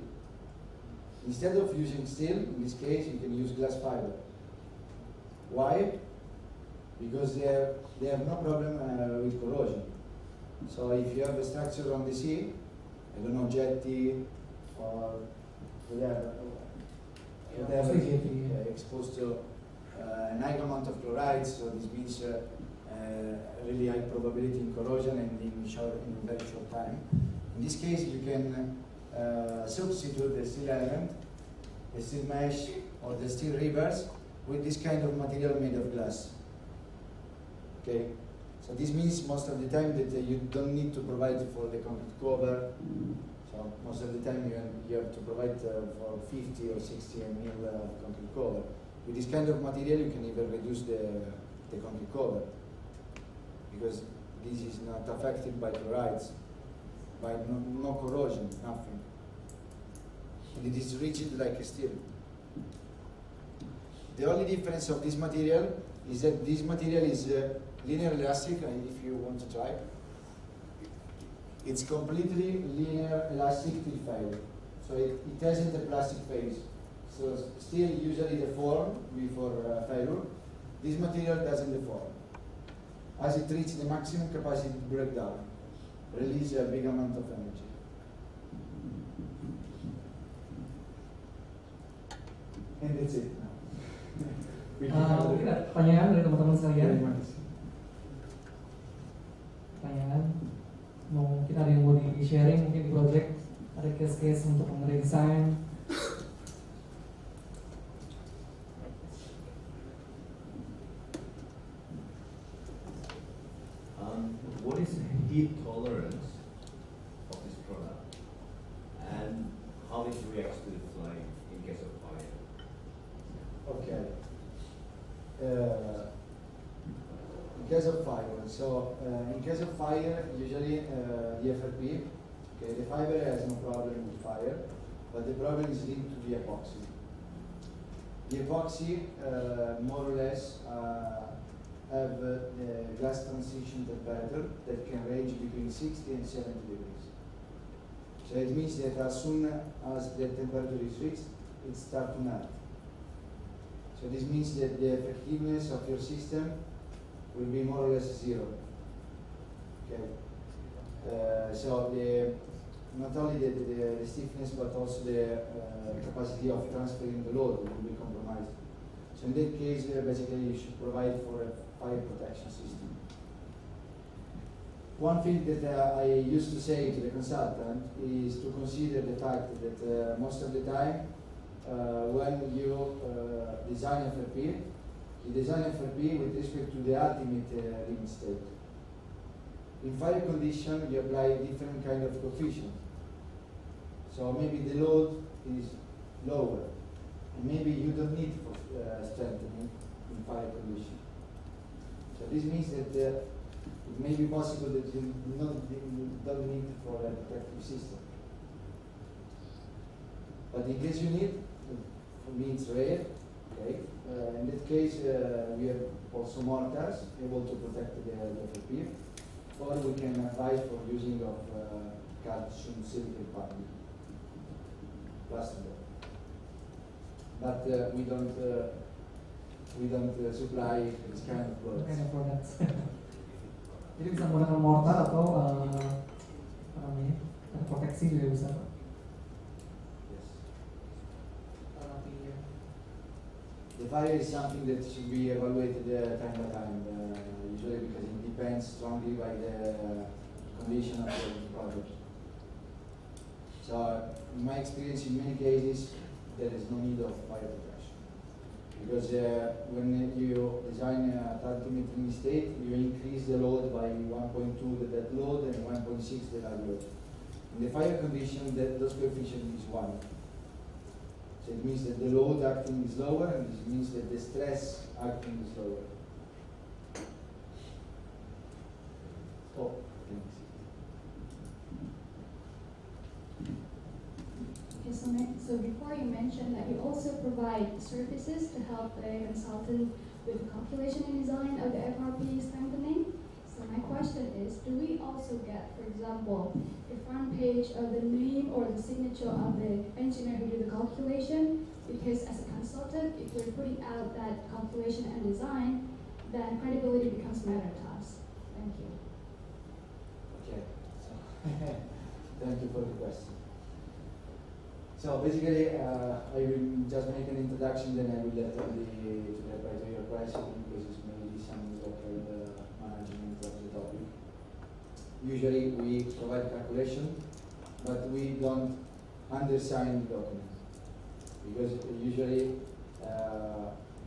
Instead of using steel, in this case, you can use glass fiber. Why? Because they have no problem with corrosion. So if you have a structure on the sea, I don't know, jetty or whatever exposed to an high amount of chloride, so this means really high probability in corrosion and in very short time. In this case, you can substitute the steel element, the steel mesh, or the steel rivers with this kind of material made of glass. Okay, so this means most of the time that you don't need to provide for the concrete cover. So most of the time you have to provide for 50 or 60 ml of concrete cover. With this kind of material, you can even reduce the concrete cover, because this is not affected by chlorides, by no corrosion, nothing. And it is rigid like a steel. The only difference of this material is that this material is linear elastic, and if you want to try, it's completely linear elastic till failure. So it hasn't a plastic phase. So steel usually deform before failure. This material doesn't deform. As it reaches the maximum capacity to break down, release a big amount of energy. And that's it now. Mungkin ada pertanyaan dari teman-teman sekalian. Pertanyaan, mungkin ada yang mau di-sharing, mungkin di project ada case-case untuk ngeredesign. What is the heat tolerance of this product, and how it reacts to the flame in case of fire? Okay. In case of fire, so in case of fire, usually the FRP, okay, the fiber has no problem with fire, but the problem is linked to the epoxy. The epoxy, more or less, have a glass transition temperature that can range between 60 and 70 degrees. So it means that as soon as the temperature is reached, it starts to melt. So this means that the effectiveness of your system will be more or less zero. Okay. So not only the stiffness, but also the capacity of transferring the load will be compromised. So in that case, basically you should provide for a fire protection system. One thing that I used to say to the consultant is to consider the fact that most of the time when you design FRP, you design FRP with respect to the ultimate limit state. In fire condition, you apply different kind of coefficient. So maybe the load is lower, and maybe you don't need for strengthening in fire condition. So this means that it may be possible that you don't need for a protective system. But in case you need, for me it's rare. Okay. In that case, we have also mortars able to protect the FRP, or we can advise for using of calcium silicate padding, plasterboard. But we don't supply this kind of products. Jadi bisa menggunakan mortar atau proteksi juga bisa. The fire is something that should be evaluated time by time, usually because it depends strongly by the condition of the product. So, in my experience, in many cases, there is no need of fire protection. Because when you design a ultimate limit state, you increase the load by 1.2 the dead load and 1.6 the live load. In the fire condition, those coefficient is 1. So it means that the load acting is lower, and this means that the stress acting is lower. Oh, thanks. Okay, so before you mentioned that you also provide services to help the consultant with the calculation and design of the FRP strengthening. So my question is, do we also get, for example, a front page of the name or the signature of the engineer who did the calculation? Because as a consultant, if we're putting out that calculation and design, then credibility becomes matter to us. Thank you. Okay, so thank you for the question. So basically, I will just make an introduction, then I will let Andy to reply to your question, because it's mainly some local management of the topic. Usually we provide calculation, but we don't undersign the document, because usually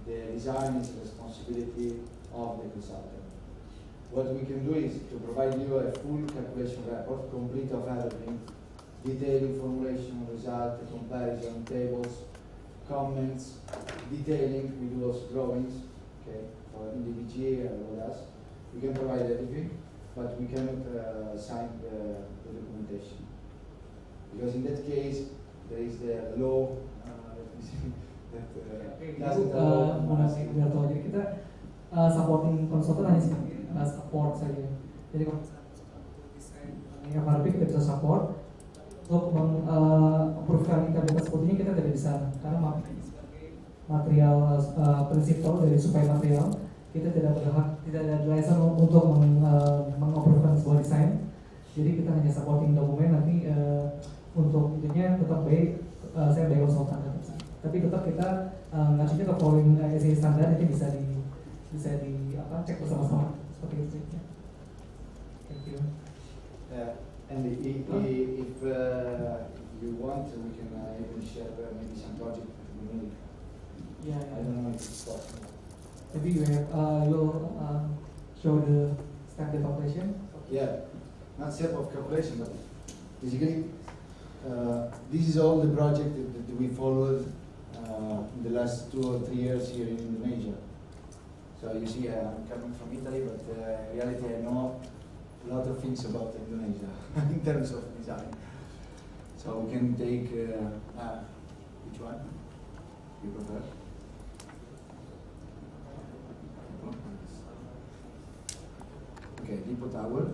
the design is the responsibility of the consultant. What we can do is to provide you a full calculation report, complete of everything, detailing formulation, result, comparison, tables, comments, detailing. We do also drawings, okay, for individual and what else. We can provide everything, but we cannot sign the documentation, because in that case there is the law that doesn't allow. Umberto, jadi kita supporting konsultan hanya sebagai support saja. Jadi kalau misalnya untuk desain FRP kita bisa support. Untuk mengapprovekan integritas seperti ini kita tidak bisa, karena Mapei sebagai material prinsipal dari suplai material, kita tidak berhak, tidak ada license untuk mengapprovekan sebuah desain. Jadi kita hanya supporting dokumen, nanti untuk intinya tetap baik, saya baik konsultan tetap, tapi tetap kita ngasihnya ke following SAE standar, itu bisa di cek bersama-sama seperti itu. Thank you. And if you want, we can even share maybe some project we need. Yeah, I don't know if it's possible. Maybe you have you'll show the standard calculation. Yeah, not step of calculation, but basically this is all the project that we followed in the last 2 or 3 years here in Indonesia. So you see, I'm coming from Italy, but in reality I know a lot of things about Indonesia in terms of design. So we can take which one you prefer? Okay, Depot Tower.